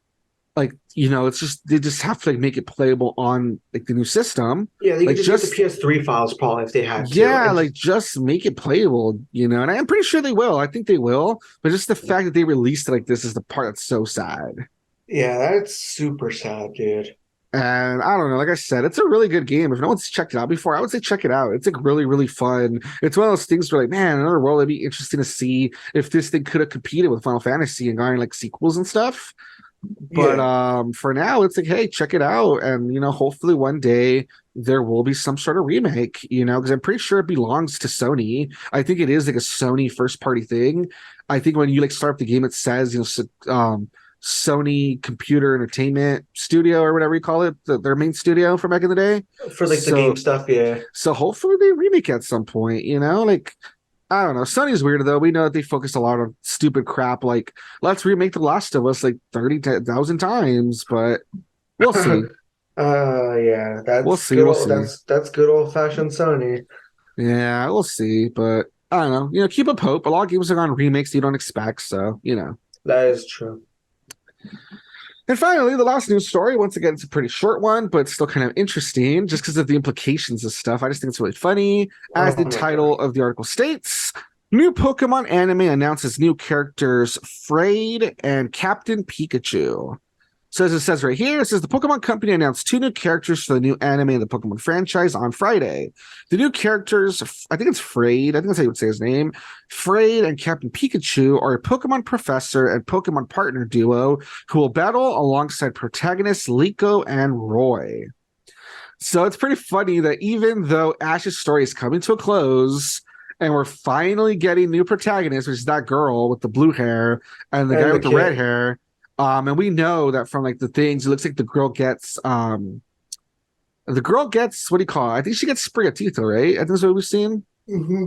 Like, it's just they just have to like make it playable on like the new system. Yeah, they could Like just get the just PS3 files probably if they had to, yeah, and like just just make it playable, and I'm pretty sure they will. I think they will, but just the fact that they released it like this is the part that's so sad. yeah, that's super sad, dude. And I don't know, like I said, it's a really good game. If no one's checked it out before, I would say check it out. It's like really, really fun. It's one of those things where like, man, another world, it'd be interesting to see if this thing could have competed with Final Fantasy and gotten like sequels and stuff. But Yeah, for now, it's like, hey, check it out. And hopefully one day there will be some sort of remake, because I'm pretty sure it belongs to Sony. I think it is like a Sony first party thing. I think when you like start up the game, it says, Sony Computer Entertainment Studio or whatever you call it, their main studio from back in the day. for like the game So stuff, yeah. so hopefully they remake at some point, like I don't know. Sony's weird though. We know that they focus a lot on stupid crap like let's remake The Last of Us like 30,000 times, but we'll see. Yeah, We'll that's see. good We'll old see. that's good old fashioned Sony. Yeah, we'll see. But I don't know. Keep up hope. A lot of games are on remakes you don't expect, so. That is true. And finally, the last news story. Once again, it's a pretty short one, but still kind of interesting just because of the implications of stuff. I just think it's really funny. As Oh the my God. title of the article states, new Pokemon anime announces new characters Friede and Captain Pikachu. So as it says right here, it says the Pokemon Company announced two new characters for the new anime in the Pokemon franchise on Friday. The new characters, I think it's Friede, I think that's how you would say his name. Friede and Captain Pikachu are a Pokemon professor and Pokemon partner duo who will battle alongside protagonists 𝐿𝐿𝐼 and Roy. So it's pretty funny that even though Ash's story is coming to a close, and we're finally getting new protagonists, which is that girl with the blue hair and the guy And the with the red kid. hair. And we know that from like the things, it looks like the girl gets what do you call it? I think she gets Sprigatito, right? I think that's what we've seen. Hmm.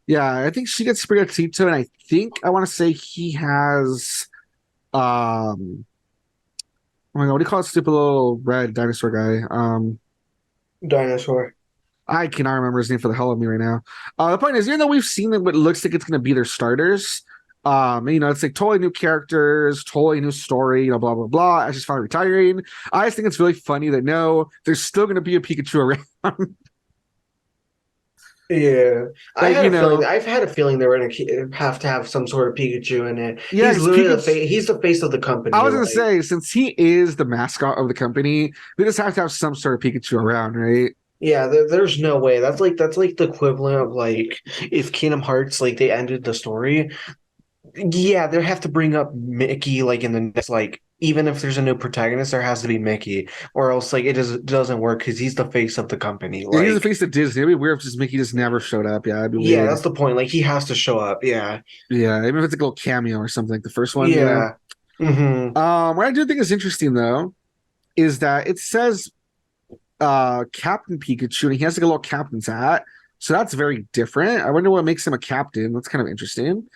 Yeah, I think she gets Sprigatito, and I want to say he has oh my god, what do you call it? Stupid little red dinosaur guy. Dinosaur. I cannot remember his name for the hell of me right now. The point is, even though we've seen what looks like it's going to be their starters, it's like totally new characters, totally new story, blah blah blah. I just found retiring. I just think it's really funny that no, there's still going to be a Pikachu around. Yeah, I like had a feeling. I've had a feeling they were gonna have to have some sort of Pikachu in it. yeah, He's because literally the Pikachu. face. He's the face of the I company. was gonna Like, say since he is the mascot of the company, they just have to have some sort of Pikachu around, right? yeah, there's no way. That's like the equivalent of like if Kingdom Hearts like they ended the story. Yeah, they have to bring up Mickey like in the next like even if there's a new protagonist, there has to be Mickey, or else like doesn't work because he's the face of the company. Yeah, he's the Like, face of Disney. It'd be weird if just Mickey just never showed up. Yeah, it'd be yeah, weird. that's the point. Like he has to show up. Yeah, Yeah, even if it's like a little cameo or something like the first one. yeah. Hmm. What I do think is interesting though is that it says Captain Pikachu and he has like a little captain's hat. So that's very different. I wonder what makes him a captain. That's kind of interesting.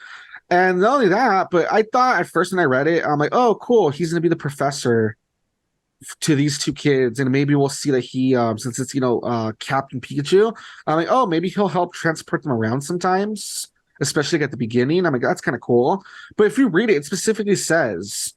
And not only that, but I thought at first when I read it, I'm like, oh, cool. He's going to be the professor to these two kids. And maybe we'll see that he, since it's, Captain Pikachu, I'm like, oh, maybe he'll help transport them around sometimes, especially at the beginning. I'm like, that's kind of cool. But if you read it, it specifically says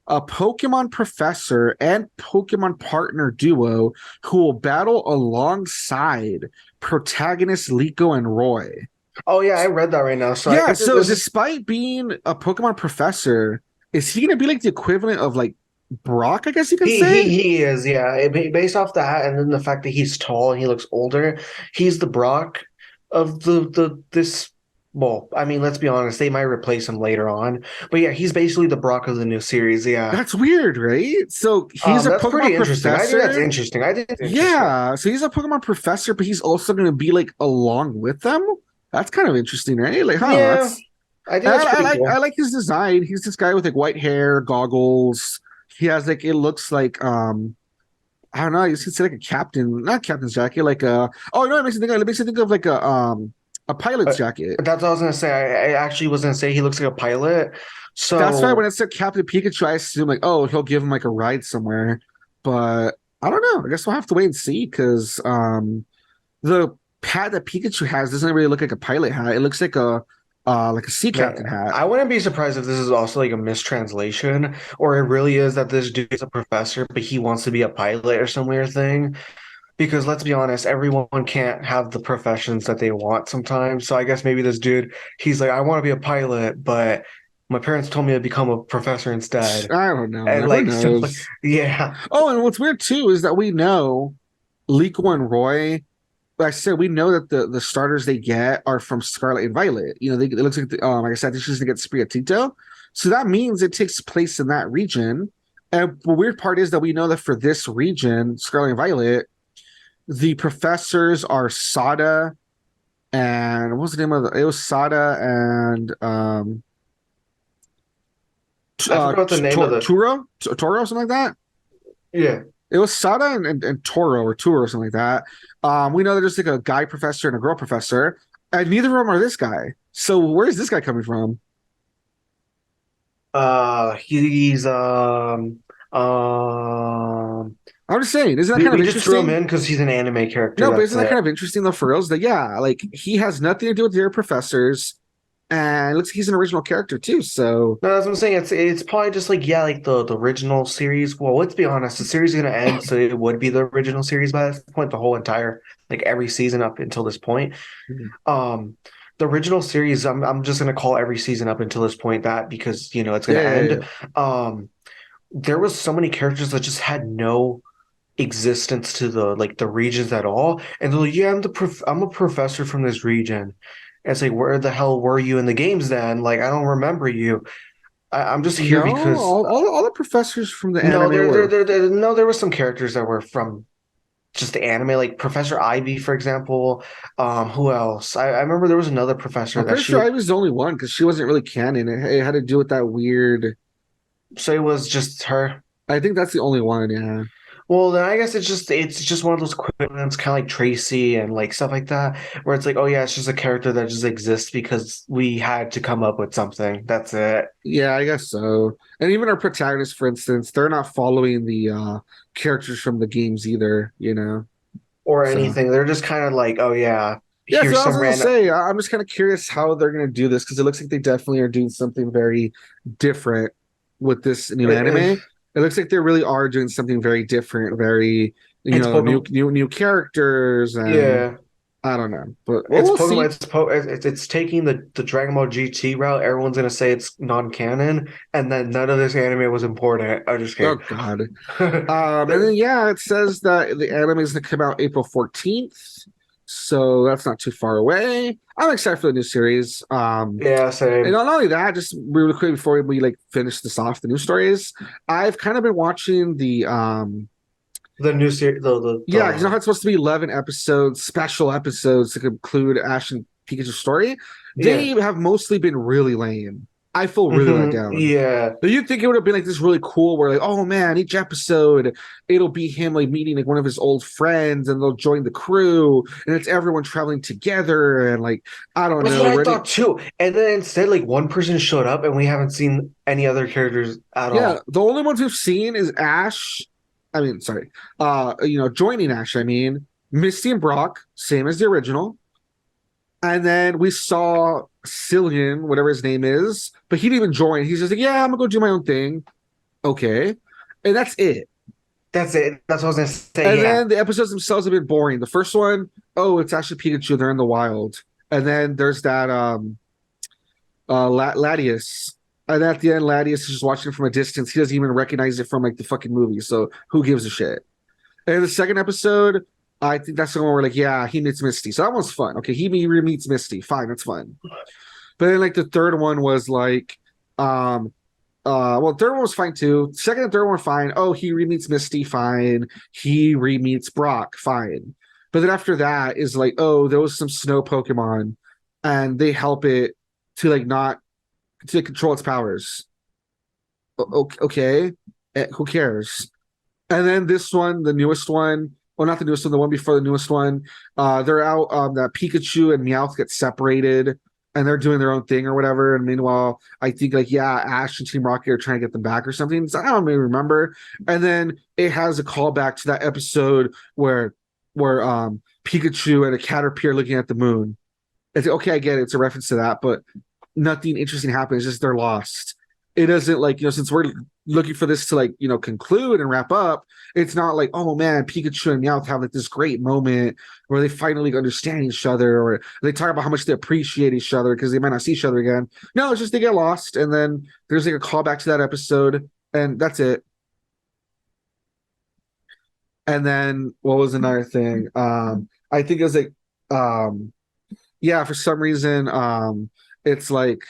a Pokemon professor and Pokemon partner duo who will battle alongside protagonists Liko and Roy. Oh yeah, I read that right now. So I Yeah, guess so this is despite being a Pokemon professor, is he gonna be like the equivalent of like Brock, I guess you could say? he is, yeah. Based off that, and then the fact that he's tall and he looks older, he's the Brock of the this. Well, I mean, let's be honest, they might replace him later on, but yeah, he's basically the Brock of the new series. Yeah, That's weird, right? So he's a that's pretty Pokemon interesting. I think that's professor. interesting. I think it's interesting. Yeah, so he's a Pokemon professor, but he's also going to be like along with them. That's kind of interesting, right? Like, huh? Yeah, That's I think that's pretty I cool. like his design. He's this guy with like white hair, goggles. He has like it looks like I don't know. You could say like a captain, not captain's jacket, like a oh no, it makes me think of like a pilot's Uh, jacket. that's what I was gonna say. I actually was gonna say he looks like a pilot. That's why when So it said Captain Pikachu, I assume like, oh, he'll give him like a ride somewhere. But I don't know. I guess we'll have to wait and see because the hat that Pikachu has doesn't really look like a pilot hat. It looks like a sea man, captain hat. I wouldn't be surprised if this is also like a mistranslation, or it really is that this dude is a professor, but he wants to be a pilot or some weird thing. Because let's be honest, everyone can't have the professions that they want sometimes. So I guess maybe this dude, he's like, I want to be a pilot, but my parents told me to become a professor instead. I don't know, And man. Who like stuff like, knows? yeah, Oh, and what's weird too is that we know Liko and Roy. Like I said, we know that the starters they get are from Scarlet and Violet. You know, it looks like like I said, this is to get Sprigatito. So that means it takes place in that region. And the weird part is that we know that for this region, Scarlet and Violet, the professors are Sada and what was the name of it was Sada and I forgot the name of the, Toro, something like that. yeah. It was Sada and Toro or Turo or something like that. We know that there's like a guy professor and a girl professor, and neither of them are this guy. So where's this guy coming from? He's I'm just saying, isn't that we, kind of we just threw him interesting? in because he's an anime character. No, but That's isn't that kind it. of interesting though for reals? That yeah, like he has nothing to do with the other professors, and it looks like he's an original character too. So No, that's what I'm saying. It's probably just like yeah, like the original series. Well, let's be honest, the series is gonna end, so it would be the original series by this point, the whole entire like every season up until this point. Um, the original series, I'm just gonna call every season up until this point that because you know it's gonna yeah. end. Um, there was so many characters that just had no existence to the like the regions at all, and they're like, yeah, I'm a professor from this region. And it's like, where the hell were you in the games then? Like, I don't remember you. I'm just here No, because all the professors from the no, anime were no, there were some characters that were from just the anime, like Professor Ivy, for example. Who else? I remember there was another professor I'm that pretty she sure would. I was the only one because she wasn't really canon. It had to do with that weird. So it was just her. I think that's the only one. Yeah, Well, then I guess it's just one of those equivalents, kind of like Tracy and like stuff like that, where it's like, oh yeah, it's just a character that just exists because we had to come up with something. That's it. yeah, I guess so. And even our protagonists, for instance, they're not following the characters from the games either. You know, Or so anything. They're just kind of like, oh yeah, yeah. So here's I was some gonna random. say, I'm just kind of curious how they're gonna do this because it looks like they definitely are doing something very different with this new anime. It looks like they really are doing something very different, very It's Pokemon. new characters, and Yeah, I don't know, but it's we'll Pokemon. see. It's taking the Dragon Ball GT route. Everyone's gonna say it's non-canon, and then none of this anime was important. I'm just Oh kidding. God. And then yeah, it says that the anime is gonna come out April 14th, so that's not too far away. I'm excited for the new series. Yeah, And same. not only that, just really quick before we like finish this off, the news stories, I've kind of been watching the The new series, yeah, because you know how it's supposed to be 11 episodes, special episodes to conclude Ash and Pikachu's story. They yeah. have mostly been really lame. I feel really let down. Yeah. You'd think it would have been like this really cool where like, oh man, each episode it'll be him like meeting like one of his old friends and they'll join the crew and it's everyone traveling together and like I don't That's know, what I ready. thought too. And then instead, like one person showed up, and we haven't seen any other characters at Yeah, all. the only ones we've seen is Ash. I mean, sorry, joining Ash. I mean, Misty and Brock, same as the original. And then we saw Cillian, whatever his name is, but he didn't even join. He's just like, yeah, I'm gonna go do my own thing. Okay. And that's it. That's it. That's what I was gonna say. And Yeah. then the episodes themselves have been boring. The first one, oh, it's actually Pikachu. They're in the wild. And then there's that Latias. And at the end, Latias is just watching it from a distance. He doesn't even recognize it from like the fucking movie. So who gives a shit? And the second episode, I think that's the one where like, yeah, he meets Misty. So that one's fun. Okay, he meets Misty. Fine, that's fun. But then like the third one was like, well, third one was fine too. Second and third one were fine. Oh, he re-meets Misty, fine. He re-meets Brock, fine. But then after that is like, oh, there was some snow Pokemon, and they help it to like not to control its powers. Okay, who cares? And then this one, the newest one, well, not the newest one, the one before the newest one, they're out. That Pikachu and Meowth get separated, and they're doing their own thing or whatever. And meanwhile, I think like yeah, Ash and Team Rocket are trying to get them back or something. So I don't even remember. And then it has a callback to that episode where Pikachu and a Caterpie are looking at the moon. It's okay, I get it. It's a reference to that, but nothing interesting happens. It's just they're lost. It doesn't like, since we're looking for this to like, conclude and wrap up, it's not like, oh man, Pikachu and Meowth have like this great moment where they finally understand each other, or they talk about how much they appreciate each other because they might not see each other again. No, it's just they get lost, and then there's like a callback to that episode, and that's it. And then what was another thing? I think it was like, yeah, for some reason, it's like,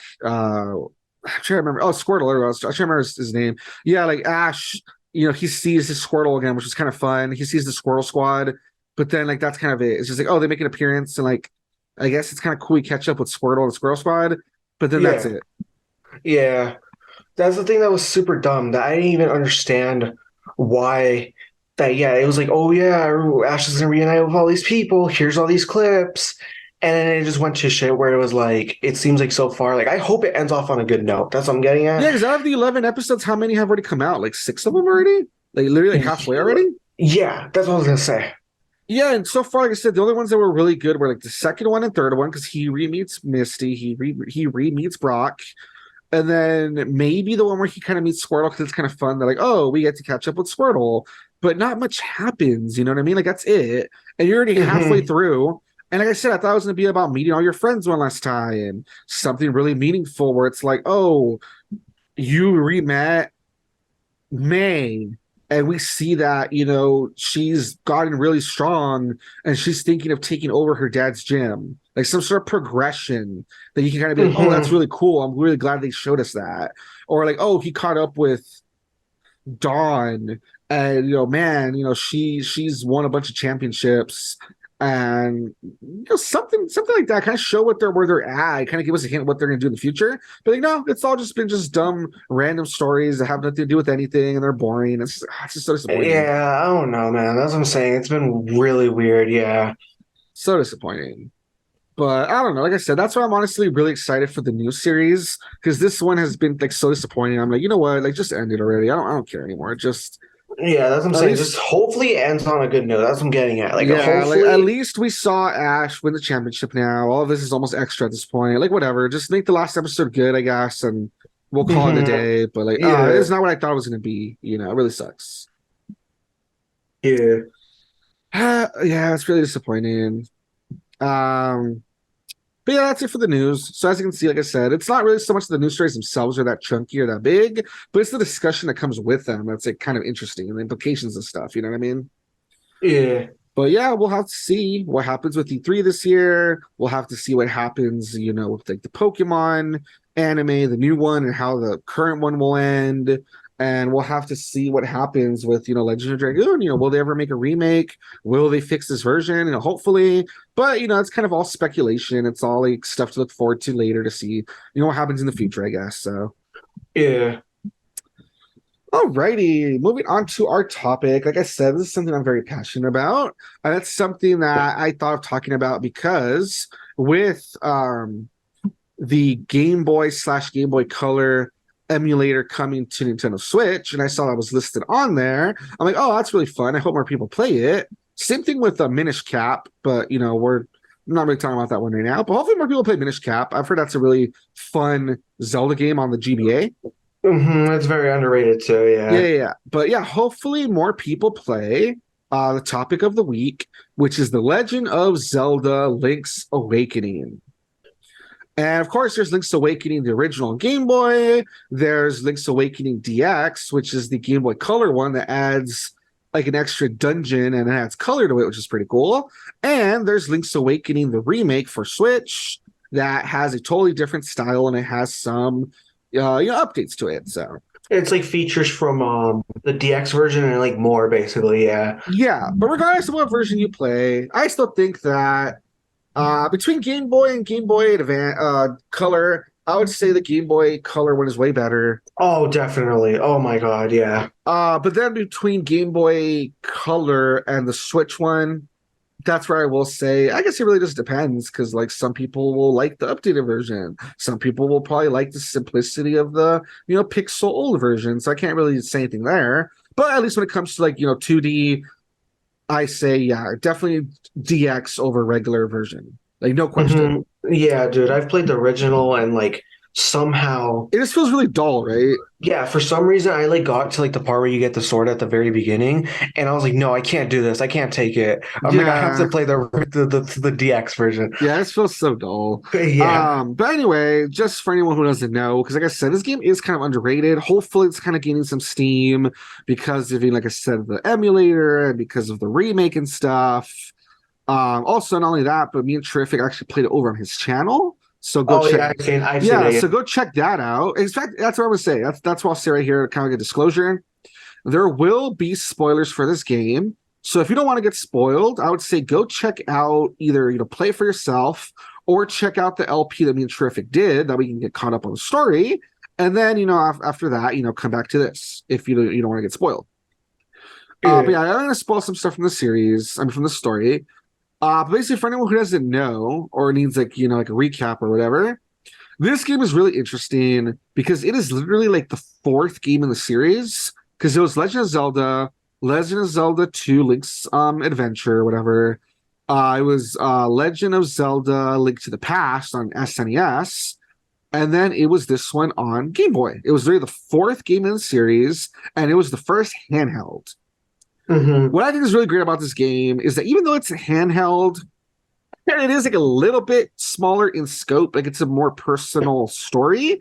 I'm trying to remember. Oh, Squirtle. I'm trying to remember his name. Yeah, like Ash, he sees his Squirtle again, which is kind of fun. He sees the Squirtle Squad, but then like that's kind of it. It's just like, oh, they make an appearance, and like I guess it's kind of cool. You catch up with Squirtle and the Squirrel Squad, but then that's it. Yeah. That's the thing that was super dumb, that I didn't even understand why that, yeah, it was like, oh yeah, Ash is gonna reunite with all these people, here's all these clips. And then it just went to shit where it was like, it seems like so far, like I hope it ends off on a good note. That's what I'm getting at. Yeah, because out of the 11 episodes, how many have already come out? Like 6 of them already? Like literally like halfway already? Yeah, that's what I was gonna say. Yeah, and so far, like I said, the only ones that were really good were like the second one and third one, because he re-meets Misty, he re-meets Brock, and then maybe the one where he kind of meets Squirtle because it's kind of fun. They're like, oh, we get to catch up with Squirtle, but not much happens. You know what I mean? Like that's it, and you're already halfway through. And like I said, I thought it was going to be about meeting all your friends one last time, something really meaningful where it's like, oh, you re-met May, and we see that, she's gotten really strong and she's thinking of taking over her dad's gym. Like some sort of progression that you can kind of be like, oh, that's really cool. I'm really glad they showed us that. Or like, oh, he caught up with Dawn, and man, she's won a bunch of championships, and something like that, kind of show where they're at, kind of give us a hint what they're going to do in the future. But like, no, it's all just been dumb random stories that have nothing to do with anything, and they're boring. It's just so disappointing. Yeah, I don't know, man. That's what I'm saying. It's been really weird. Yeah, so disappointing. But I don't know. Like I said, that's why I'm honestly really excited for the new series, because this one has been like so disappointing. I'm like, you know what? Like, just end it already. I don't care anymore. Yeah, that's what I'm saying. Just hopefully it ends on a good note. That's what I'm getting at. Like, yeah, hopefully... like at least we saw Ash win the championship now. All of this is almost extra at this point. Like, whatever. Just make the last episode good, I guess, and we'll call it a day. But like, it's not what I thought it was going to be. It really sucks. Yeah. Yeah, it's really disappointing. But yeah, that's it for the news. So as you can see, like I said, it's not really so much the news stories themselves are that chunky or that big, but it's the discussion that comes with them that's like kind of interesting, and the implications and stuff. You know what I mean? Yeah. But yeah, we'll have to see what happens with E3 this year. We'll have to see what happens, with like the Pokemon anime, the new one, and how the current one will end. And we'll have to see what happens with, Legend of Dragoon. Will they ever make a remake? Will they fix this version? Hopefully. But, it's kind of all speculation. It's all like stuff to look forward to later to see, what happens in the future, I guess. So, yeah. Alrighty, moving on to our topic. Like I said, this is something I'm very passionate about. And it's something that I thought of talking about because with the Game Boy / Game Boy Color emulator coming to Nintendo Switch, and I saw that was listed on there. I'm like, oh, that's really fun. I hope more people play it. Same thing with Minish Cap, but we're not really talking about that one right now. But hopefully more people play Minish Cap. I've heard that's a really fun Zelda game on the GBA. It's very underrated too. Yeah, Yeah. yeah, yeah. But yeah, hopefully more people play the topic of the week, which is the Legend of Zelda Link's Awakening. And of course, there's Link's Awakening, the original Game Boy. There's Link's Awakening DX, which is the Game Boy Color one that adds like an extra dungeon and it adds color to it, which is pretty cool. And there's Link's Awakening, the remake for Switch, that has a totally different style and it has some updates to it. So It's like features from the DX version and like more basically, yeah. yeah, but regardless of what version you play, I still think that between Game Boy and Game Boy Advance Color, I would say the Game Boy Color one is way better. Oh, definitely. Oh my God, yeah. But then between Game Boy Color and the Switch one, that's where I will say, I guess it really just depends because like some people will like the updated version. Some people will probably like the simplicity of the, pixel old version. So I can't really say anything there. But at least when it comes to like, 2D, I say, yeah, definitely DX over regular version. Like, no question. Yeah, dude. I've played the original and like somehow, It just feels really dull, right? yeah, for some reason I like got to like the part where you get the sword at the very beginning, and I was like, no, I can't do this. I can't take it. I'm like, I have to Yeah. play the DX version. Yeah, it feels so dull. Yeah. But anyway, just for anyone who doesn't know, because like I said, this game is kind of underrated. Hopefully, it's kind of gaining some steam because of, like I said, the emulator and because of the remake and stuff. Also, not only that, but me and Terrific actually played it over on his channel. So go Oh check. yeah, I've seen Yeah, it. so go check that out. In fact, that's what I'm gonna say. That's what I'll say right here, kind of like a disclosure. There will be spoilers for this game. So if you don't want to get spoiled, I would say go check out either play it for yourself or check out the LP that me and Terrific did that we can get caught up on the story. And then after that, come back to this if you don't want to get spoiled. Yeah. But yeah, I'm gonna spoil some stuff from the series. I mean from the story. But basically, for anyone who doesn't know or needs like like a recap or whatever, this game is really interesting because it is literally like the fourth game in the series. Because it was Legend of Zelda 2, Link's Adventure, or whatever. It was Legend of Zelda: Link to the Past on SNES, and then it was this one on Game Boy. It was really the fourth game in the series, and it was the first handheld. What I think is really great about this game is that even though it's a handheld, it is like a little bit smaller in scope. Like it's a more personal story.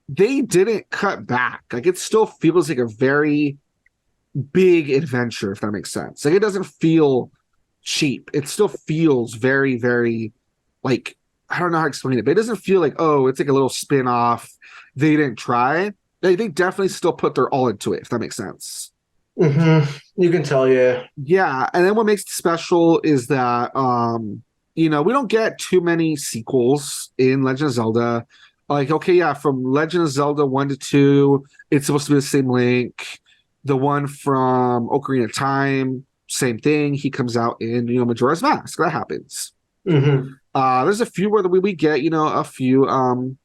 They didn't cut back. Like it still feels like a very big adventure, if that makes sense. Like it doesn't feel cheap. It still feels very, very like I don't know how to explain it, but it doesn't feel like, oh, it's like a little spin-off. They didn't try. They definitely still put their all into it, if that makes sense. You can tell, yeah. Yeah, and then what makes it special is that we don't get too many sequels in Legend of Zelda. Like, okay, yeah, from Legend of Zelda 1 to 2, it's supposed to be the same Link. The one from Ocarina of Time, same thing. He comes out in, Majora's Mask. That happens. There's a few where we get, a few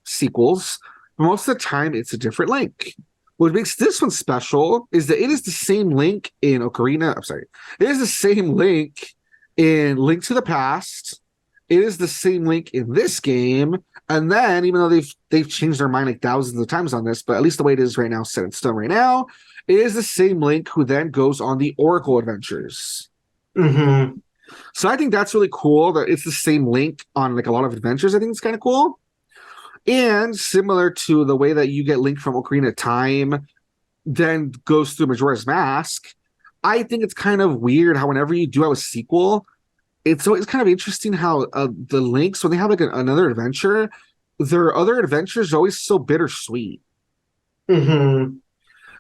sequels. But most of the time, it's a different Link. What makes this one special is that it is the same Link in Ocarina. I'm sorry. It is the same Link in Link to the Past. It is the same Link in this game. And then, even though they've changed their mind like thousands of times on this, but at least the way it is right now, set in stone right now, it is the same Link who then goes on the Oracle adventures. So I think that's really cool that it's the same Link on like a lot of adventures. I think it's kind of cool. And similar to the way that you get Link from Ocarina of Time, then goes through Majora's Mask, I think it's kind of weird how whenever you do have a sequel, it's always kind of interesting how the Links, when they have like another adventure, their other adventures are always so bittersweet. The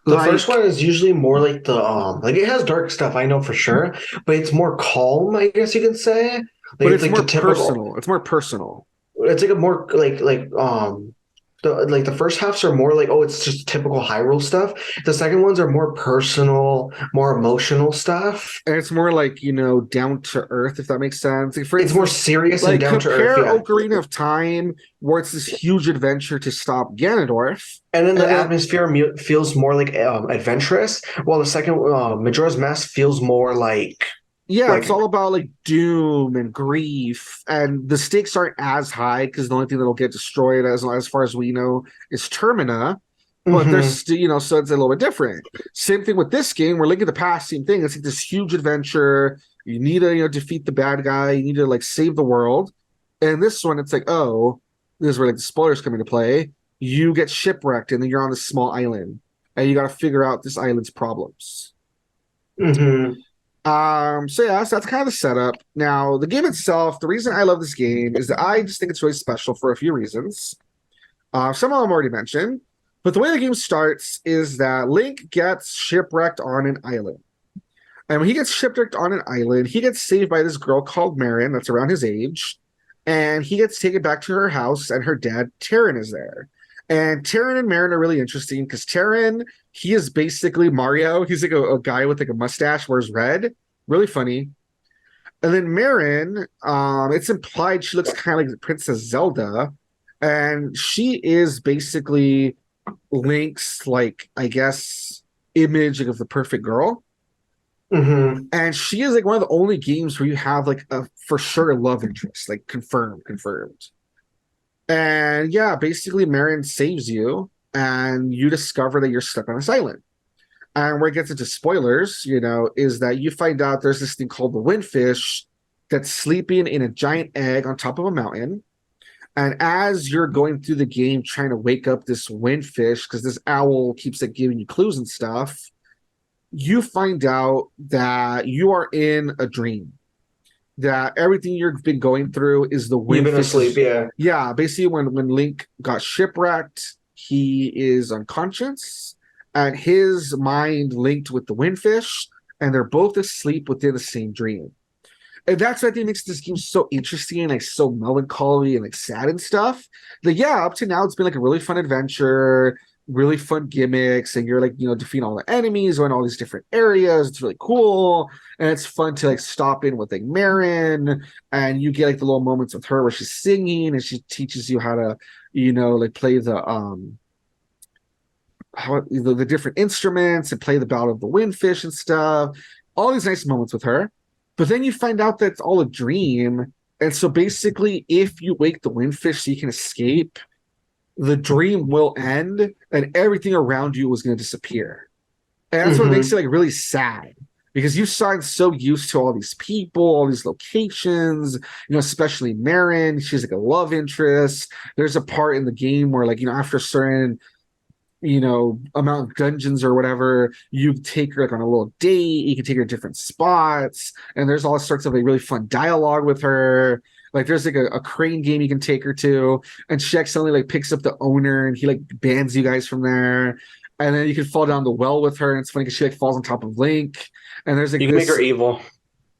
Like, first one is usually more like the like it has dark stuff, I know for sure, but it's more calm, I guess you can say. Like but it's it's like more the typical. personal. It's more personal. It's like a more the first halves are more like, oh, it's just typical Hyrule stuff. The second ones are more personal, more emotional stuff. And it's more like, down to earth, if that makes sense. Like, for It's more instance, serious and like down to compare earth, yeah. Ocarina of Time, where it's this huge adventure to stop Ganondorf. And then the And then atmosphere feels more like adventurous, while the second Majora's Mask feels more like yeah, like it's all about like doom and grief, and the stakes aren't as high because the only thing that'll get destroyed, as far as we know, is Termina. but there's still, so it's a little bit different. Same thing with this game. We're Link in the Past, same thing. It's like this huge adventure. You need to, defeat the bad guy. You need to like save the world. And this one, it's like, oh, this is where like the spoilers come into play. You get shipwrecked, and then you're on this small island, and you got to figure out this island's problems. So yeah, so that's kind of the setup. Now, the game itself, the reason I love this game is that I just think it's really special for a few reasons. Some of them already mentioned, but the way the game starts is that Link gets shipwrecked on an island. And when he gets shipwrecked on an island, he gets saved by this girl called Marin that's around his age. And he gets taken back to her house, and her dad, Terran, is there. And Terran and Marin are really interesting because Terran, he is basically Mario. He's like a guy with like a mustache, wears red. Really funny. And then Marin, it's implied she looks kind of like Princess Zelda. And she is basically Link's, like, I guess, image of the perfect girl. And she is like one of the only games where you have like a for sure love interest, like confirmed. And yeah, basically Marin saves you, and you discover that you're stuck on this island. And where it gets into spoilers, is that you find out there's this thing called the windfish that's sleeping in a giant egg on top of a mountain. And as you're going through the game trying to wake up this windfish, because this owl keeps like giving you clues and stuff, you find out that you are in a dream. That everything you've been going through is the windfish. You've been asleep, yeah. Yeah, basically when Link got shipwrecked, he is unconscious, and his mind linked with the windfish, and they're both asleep within the same dream. And that's what I think makes this game so interesting, like so melancholy and like sad and stuff. Like, yeah, up to now it's been like a really fun adventure, really fun gimmicks, and you're like, defeating all the enemies, going all these different areas. It's really cool. And it's fun to like stop in with like Marin, and you get like the little moments with her where she's singing and she teaches you how to, like play the the different instruments and play the Battle of the Windfish and stuff. All these nice moments with her. But then you find out that it's all a dream. And so basically, if you wake the windfish so you can escape, the dream will end and everything around you is going to disappear. And that's what makes it like really sad, because you've gotten so used to all these people, all these locations, especially Marin. She's like a love interest. There's a part in the game where like, after a certain amount of dungeons or whatever, you take her like on a little date, you can take her to different spots, and there's all sorts of like really fun dialogue with her. Like there's like a crane game you can take her to, and she accidentally like picks up the owner and he like bans you guys from there. And then you can fall down the well with her, and it's funny because she like falls on top of Link, and there's like you can make her evil.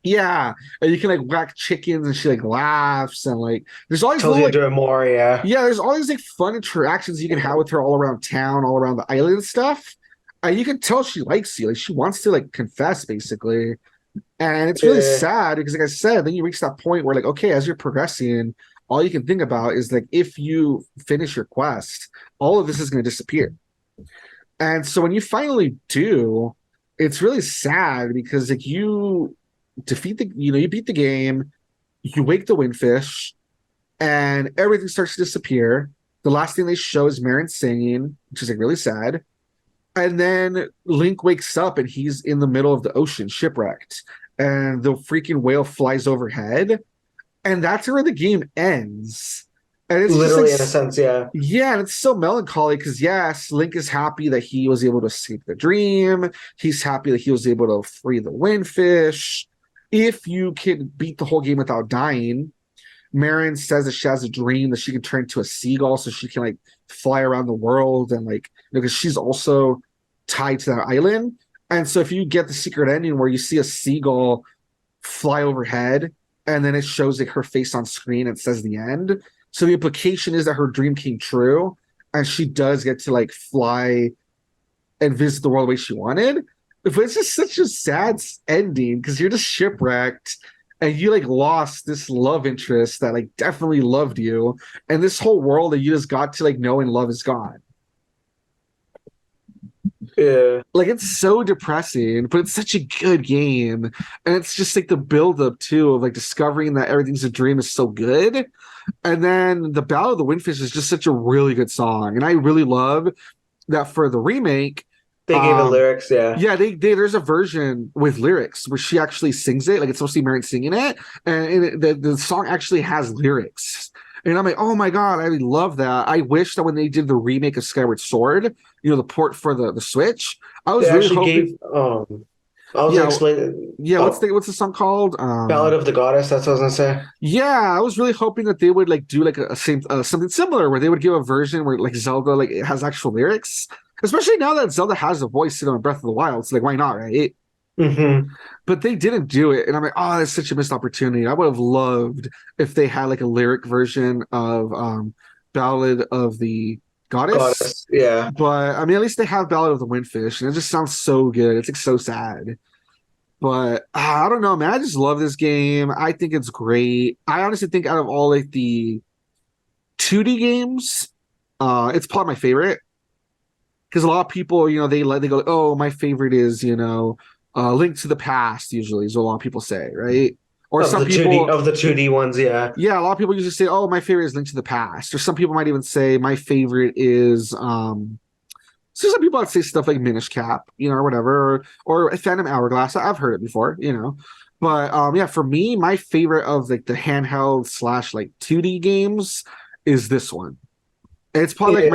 Yeah, and you can like whack chickens, and she like laughs, and like there's all these tells little, you to do more, yeah. Yeah, there's all these like fun interactions you can have with her all around town, all around the island and stuff. And you can tell she likes you, like she wants to like confess basically. And it's really sad because, like I said, then you reach that point where like, okay, as you're progressing, all you can think about is like, if you finish your quest, all of this is going to disappear. And so when you finally do, it's really sad because like you defeat the, you beat the game, you wake the windfish, and everything starts to disappear. The last thing they show is Marin singing, which is like really sad. And then Link wakes up and he's in the middle of the ocean, shipwrecked, and the freaking whale flies overhead. And that's where the game ends. And it's literally, just like, in a sense, yeah. Yeah, and it's so melancholy because, yes, Link is happy that he was able to escape the dream. He's happy that he was able to free the windfish. If you can beat the whole game without dying, Marin says that she has a dream that she can turn into a seagull so she can like fly around the world, and like, because she's also tied to that island. And so if you get the secret ending where you see a seagull fly overhead and then it shows like her face on screen, it says the end. So the implication is that her dream came true and she does get to like fly and visit the world the way she wanted. But it's just such a sad ending because you're just shipwrecked and you like lost this love interest that like definitely loved you, and this whole world that you just got to like know and love is gone. Yeah. Like it's so depressing, but it's such a good game. And it's just like the build up too of like discovering that everything's a dream is so good. And then the Battle of the Windfish is just such a really good song. And I really love that for the remake, They gave it lyrics, yeah. yeah, there's a version with lyrics where she actually sings it, like it's supposed to be Marion singing it, and the song actually has lyrics. And I'm like, oh my god, I love that. I wish that when they did the remake of Skyward Sword, the port for the Switch, I was They really actually hoping. gave I was Yeah, explaining yeah. What's the song called? Ballad of the Goddess, that's what I was gonna say. Yeah, I was really hoping that they would like do like a same something similar where they would give a version where like Zelda like it has actual lyrics, especially now that Zelda has a voice in Breath of the Wild. It's like why not, right? Mm-hmm. But they didn't do it, and I'm like, oh, that's such a missed opportunity. I would have loved if they had like a lyric version of Ballad of the Goddess. Goddess, yeah. But I mean, at least they have Ballad of the Windfish, and it just sounds so good. It's like so sad. But I don't know, man. I just love this game. I think it's great. I honestly think out of all like the 2D games, it's probably my favorite. Because a lot of people, they go, oh, my favorite is, Link to the Past, usually is what a lot of people say, right? Or Of some the 2D people, of the 2D ones, yeah. yeah, a lot of people usually say, oh, my favorite is Link to the Past. Or some people might even say my favorite is so some people would say stuff like Minish Cap, or whatever, or Phantom Hourglass. I've heard it before. But yeah, for me, my favorite of like the handheld slash like 2D games is this one. It's probably Yeah.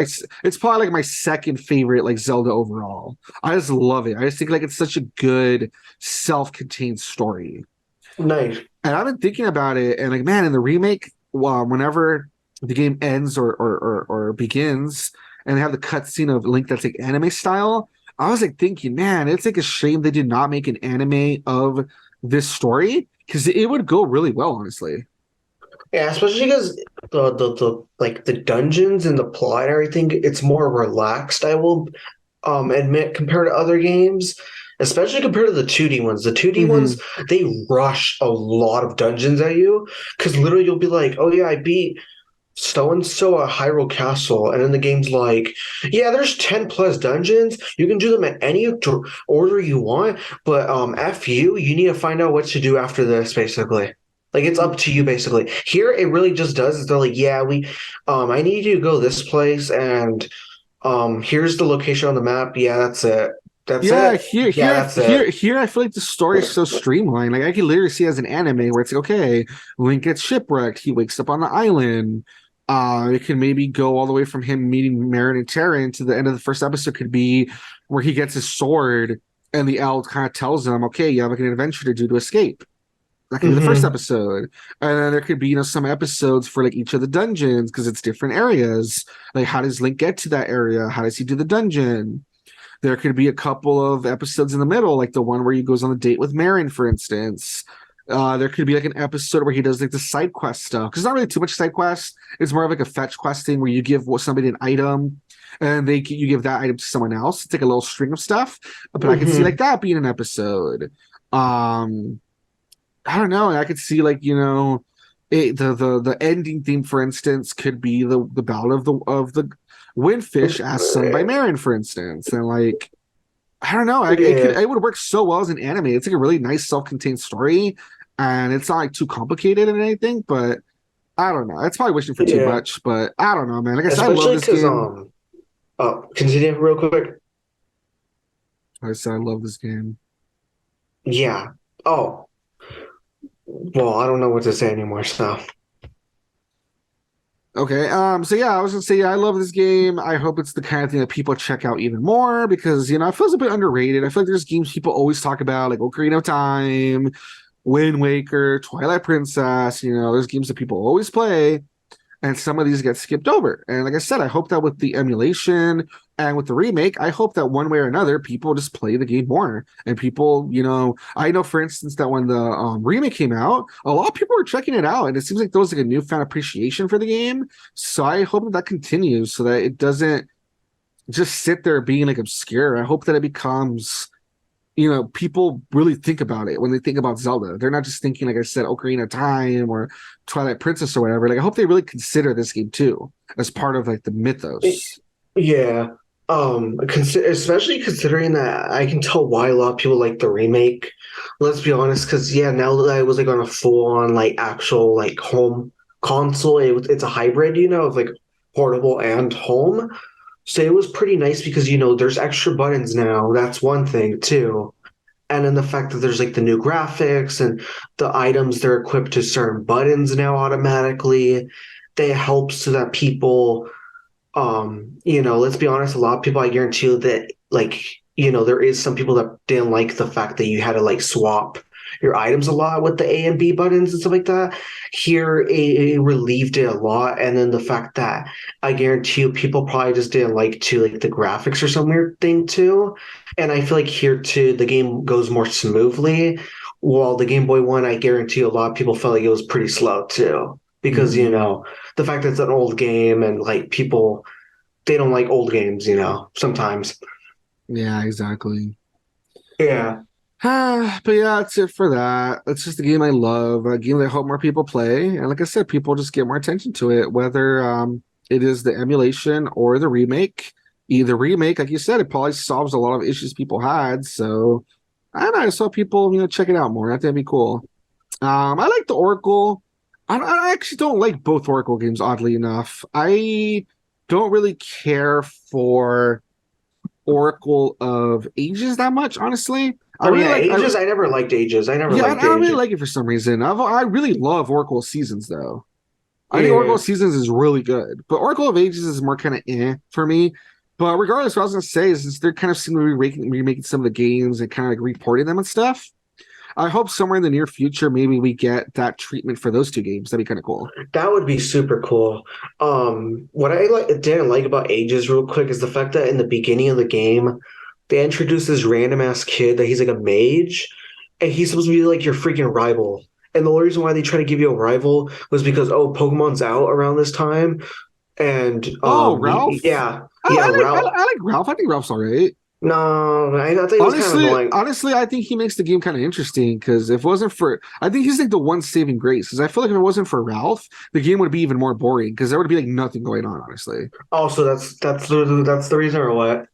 like my second favorite like Zelda overall. I just love it. I just think like it's such a good self-contained story. Nice. And I've been thinking about it, and like, man, in the remake, whenever the game ends or begins, and they have the cutscene of Link that's like anime style, I was like thinking, man, it's like a shame they did not make an anime of this story because it would go really well, honestly. Yeah, especially because the like the dungeons and the plot and everything, it's more relaxed, I will admit, compared to other games, especially compared to the 2D ones. The 2D Mm-hmm. ones, they rush a lot of dungeons at you because literally you'll be like, oh yeah, I beat so and so a Hyrule Castle, and then the game's like, yeah, there's 10 plus dungeons. You can do them at any order you want, but F you need to find out what to do after this, basically. Like it's up to you, basically. Here, it really just does. Is they're like, yeah, I need you to go this place, and here's the location on the map. Yeah, that's it. That's Yeah, it. Yeah, that's it. here, I feel like the story is so streamlined. Like I can literally see it as an anime where it's like, okay, Link gets shipwrecked, he wakes up on the island. It can maybe go all the way from him meeting Marin and Terran to the end of the first episode could be where he gets his sword and the owl kind of tells him, okay, you have like an adventure to do to escape. That could be the first Hmm. episode. And then there could be, some episodes for like each of the dungeons because it's different areas. Like how does Link get to that area? How does he do the dungeon? There could be a couple of episodes in the middle, like the one where he goes on a date with Marin, for instance. There could be like an episode where he does like the side quest stuff because it's not really too much side quest. It's more of like a fetch questing where you give somebody an item and you give that item to someone else. It's like a little string of stuff. But I could see Hmm. like that being an episode. Um, I don't know. I could see like the ending theme, for instance, could be the battle of the Windfish as sung by Marin, for instance, and like I don't know. Yeah. It would work so well as an anime. It's like a really nice self-contained story, and it's not like too complicated and anything. But I don't know. It's probably wishing for too Yeah. much. But I don't know, man. Like I said, I love Especially this because game. continue real quick. Like I said, I love this game. Yeah. Oh, well, I don't know what to say anymore. So Okay. So yeah, I was gonna say, yeah, I love this game. I hope it's the kind of thing that people check out even more because it feels a bit underrated. I feel like there's games people always talk about, like Ocarina of Time, Wind Waker, Twilight Princess. There's games that people always play, and some of these get skipped over. And like I said, I hope that with the emulation and with the remake, I hope that one way or another, people just play the game more. And people, I know, for instance, that when the remake came out, a lot of people were checking it out, and it seems like there was like a newfound appreciation for the game. So I hope that continues, so that it doesn't just sit there being like obscure. I hope that it becomes people really think about it when they think about Zelda. They're not just thinking, like I said, Ocarina of Time or Twilight Princess or whatever. Like I hope they really consider this game too as part of like the mythos. yeah. Especially considering that I can tell why a lot of people like the remake. Let's be honest, because yeah, now that I was like on a full-on like actual like home console, it's a hybrid, of like portable and home. So it was pretty nice because, you know, there's extra buttons now. That's one thing too. And then the fact that there's like the new graphics and the items they're equipped to certain buttons now automatically, they help so that people, you know, let's be honest, a lot of people, I guarantee you that, like, you know, there is some people that didn't like the fact that you had to like swap your items a lot with the A and B buttons and stuff like that. Here, it relieved it a lot. And then the fact that I guarantee you people probably just didn't like to like the graphics or some weird thing too. And I feel like here too, the game goes more smoothly. While the Game Boy one, I guarantee you a lot of people felt like it was pretty slow too. Because, you Mhm. know, the fact that it's an old game and like people they don't like old games, you know, sometimes. Yeah, exactly. Yeah. But yeah, that's it for that. It's just a game I love, a game that I hope more people play. And like I said, people just get more attention to it, whether it is the emulation or the remake. Either remake, like you said, it probably solves a lot of issues people had. So I don't know, I saw people, check it out more. I think that'd be cool. I like the Oracle. I actually don't like both Oracle games, oddly enough. I don't really care for Oracle of Ages that much, honestly. I Oh really yeah, like I Ages. I never liked Ages. I never yeah, I liked don't really Ages. like it for some reason. I really love Oracle of Seasons though. I think Oracle Yeah. of Seasons is really good, but Oracle of Ages is more kind of for me. But regardless, what I was gonna say is since they're kind of seem to be remaking some of the games and kind of like reporting them and stuff. I hope somewhere in the near future maybe we get that treatment for those two games. That'd be kind of cool. That would be super cool. What I like didn't like about Ages real quick is the fact that in the beginning of the game, they introduce this random ass kid that he's like a mage, and he's supposed to be like your freaking rival. And the only reason why they try to give you a rival was because oh, Pokemon's out around this time, and Oh, Ralph. yeah, yeah, Ralph. I like Ralph. I think Ralph's all right. No, I thought it was kind of annoying. Honestly, I think he makes the game kind of interesting because if it wasn't for, I think he's like the one saving grace. Because I feel like if it wasn't for Ralph, the game would be even more boring because there would be like nothing going on. Honestly, Also, that's the reason or what?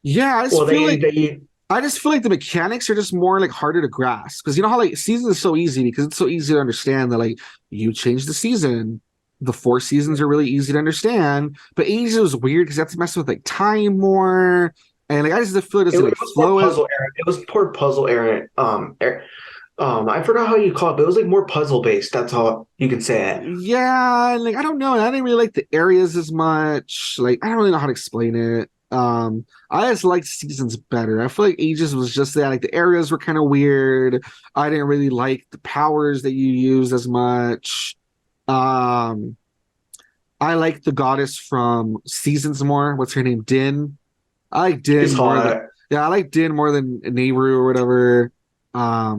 yeah, Well, they I just feel like the mechanics are just more like harder to grasp because you know how like season is so easy because it's so easy to understand that like you change the season. The four seasons are really easy to understand, but Ages was weird because you have to mess with like time more, and like I just feel it it, doesn't like it was more flow as puzzle errant. It was poor puzzle errant. I forgot how you call it, but it was like more puzzle based. That's how you can say it. yeah, like I don't know. I didn't really like the areas as much. Like I don't really know how to explain it. I just liked seasons better. I feel like Ages was just that like the areas were kind of weird. I didn't really like the powers that you use as much. Um, I like the goddess from Seasons more. What's her name? Din. I like Din It's more than hot. yeah, I like Din more than Nehru or whatever. I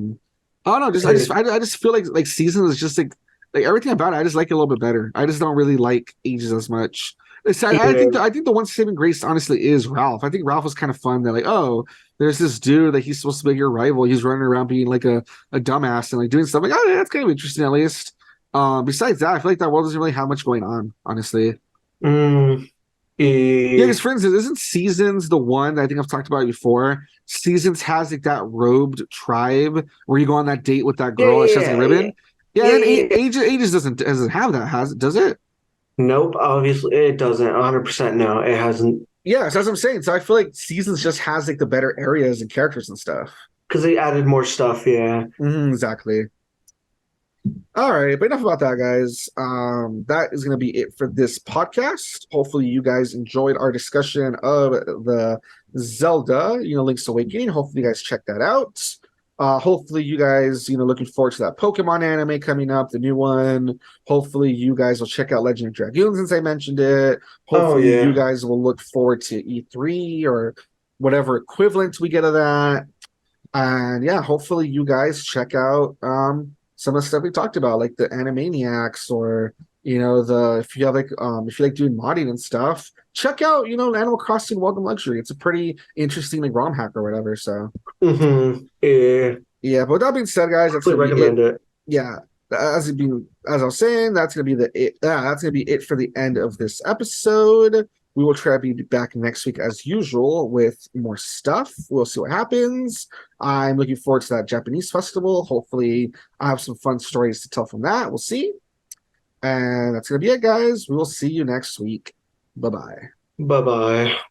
don't know, just I just feel like Seasons is just like everything about it. I just like it a little bit better. I just don't really like Ages as much. Yeah. I think the one saving grace honestly is Ralph. I think Ralph was kind of fun. That like oh, there's this dude that he's supposed to be your rival. He's running around being like a dumbass and like doing stuff like oh yeah, that's kind of interesting at least. Besides that, I feel like that world doesn't really have much going on, honestly. Mm, Yeah, yeah. because for instance, isn't Seasons the one that I think I've talked about it before? Seasons has like that robed tribe where you go on that date with that Yeah, girl that she has like a yeah, yeah, ribbon. Yeah, yeah, and then yeah, yeah. Ages doesn't have that, has it? Does it? Nope. Obviously, it doesn't. 100% no. It hasn't Yeah, so that's what I'm saying. So I feel like Seasons just has like the better areas and characters and stuff. because they added more stuff. Yeah. Exactly. All right, but enough about that, guys. That is going to be it for this podcast. Hopefully, you guys enjoyed our discussion of the Zelda, Link's Awakening. Hopefully, you guys check that out. Hopefully, you guys, looking forward to that Pokemon anime coming up, the new one. Hopefully, you guys will check out Legend of Dragoon since I mentioned it. Oh Hopefully, you yeah. guys will look forward to E3 or whatever equivalent we get of that. And yeah, hopefully you guys check out some of the stuff we talked about, like the Animaniacs or the if you like doing modding and stuff, check out, Animal Crossing Welcome Luxury. It's a pretty interesting like ROM hack or whatever. So Yeah. yeah, but with that being said, guys, that's Definitely gonna be it. recommend it. Yeah. As I was saying, that's gonna be that's gonna be it for the end of this episode. We will try to be back next week as usual with more stuff. We'll see what happens. I'm looking forward to that Japanese festival. Hopefully, I have some fun stories to tell from that. We'll see. And that's gonna be it, guys. We will see you next week. Bye bye. Bye bye.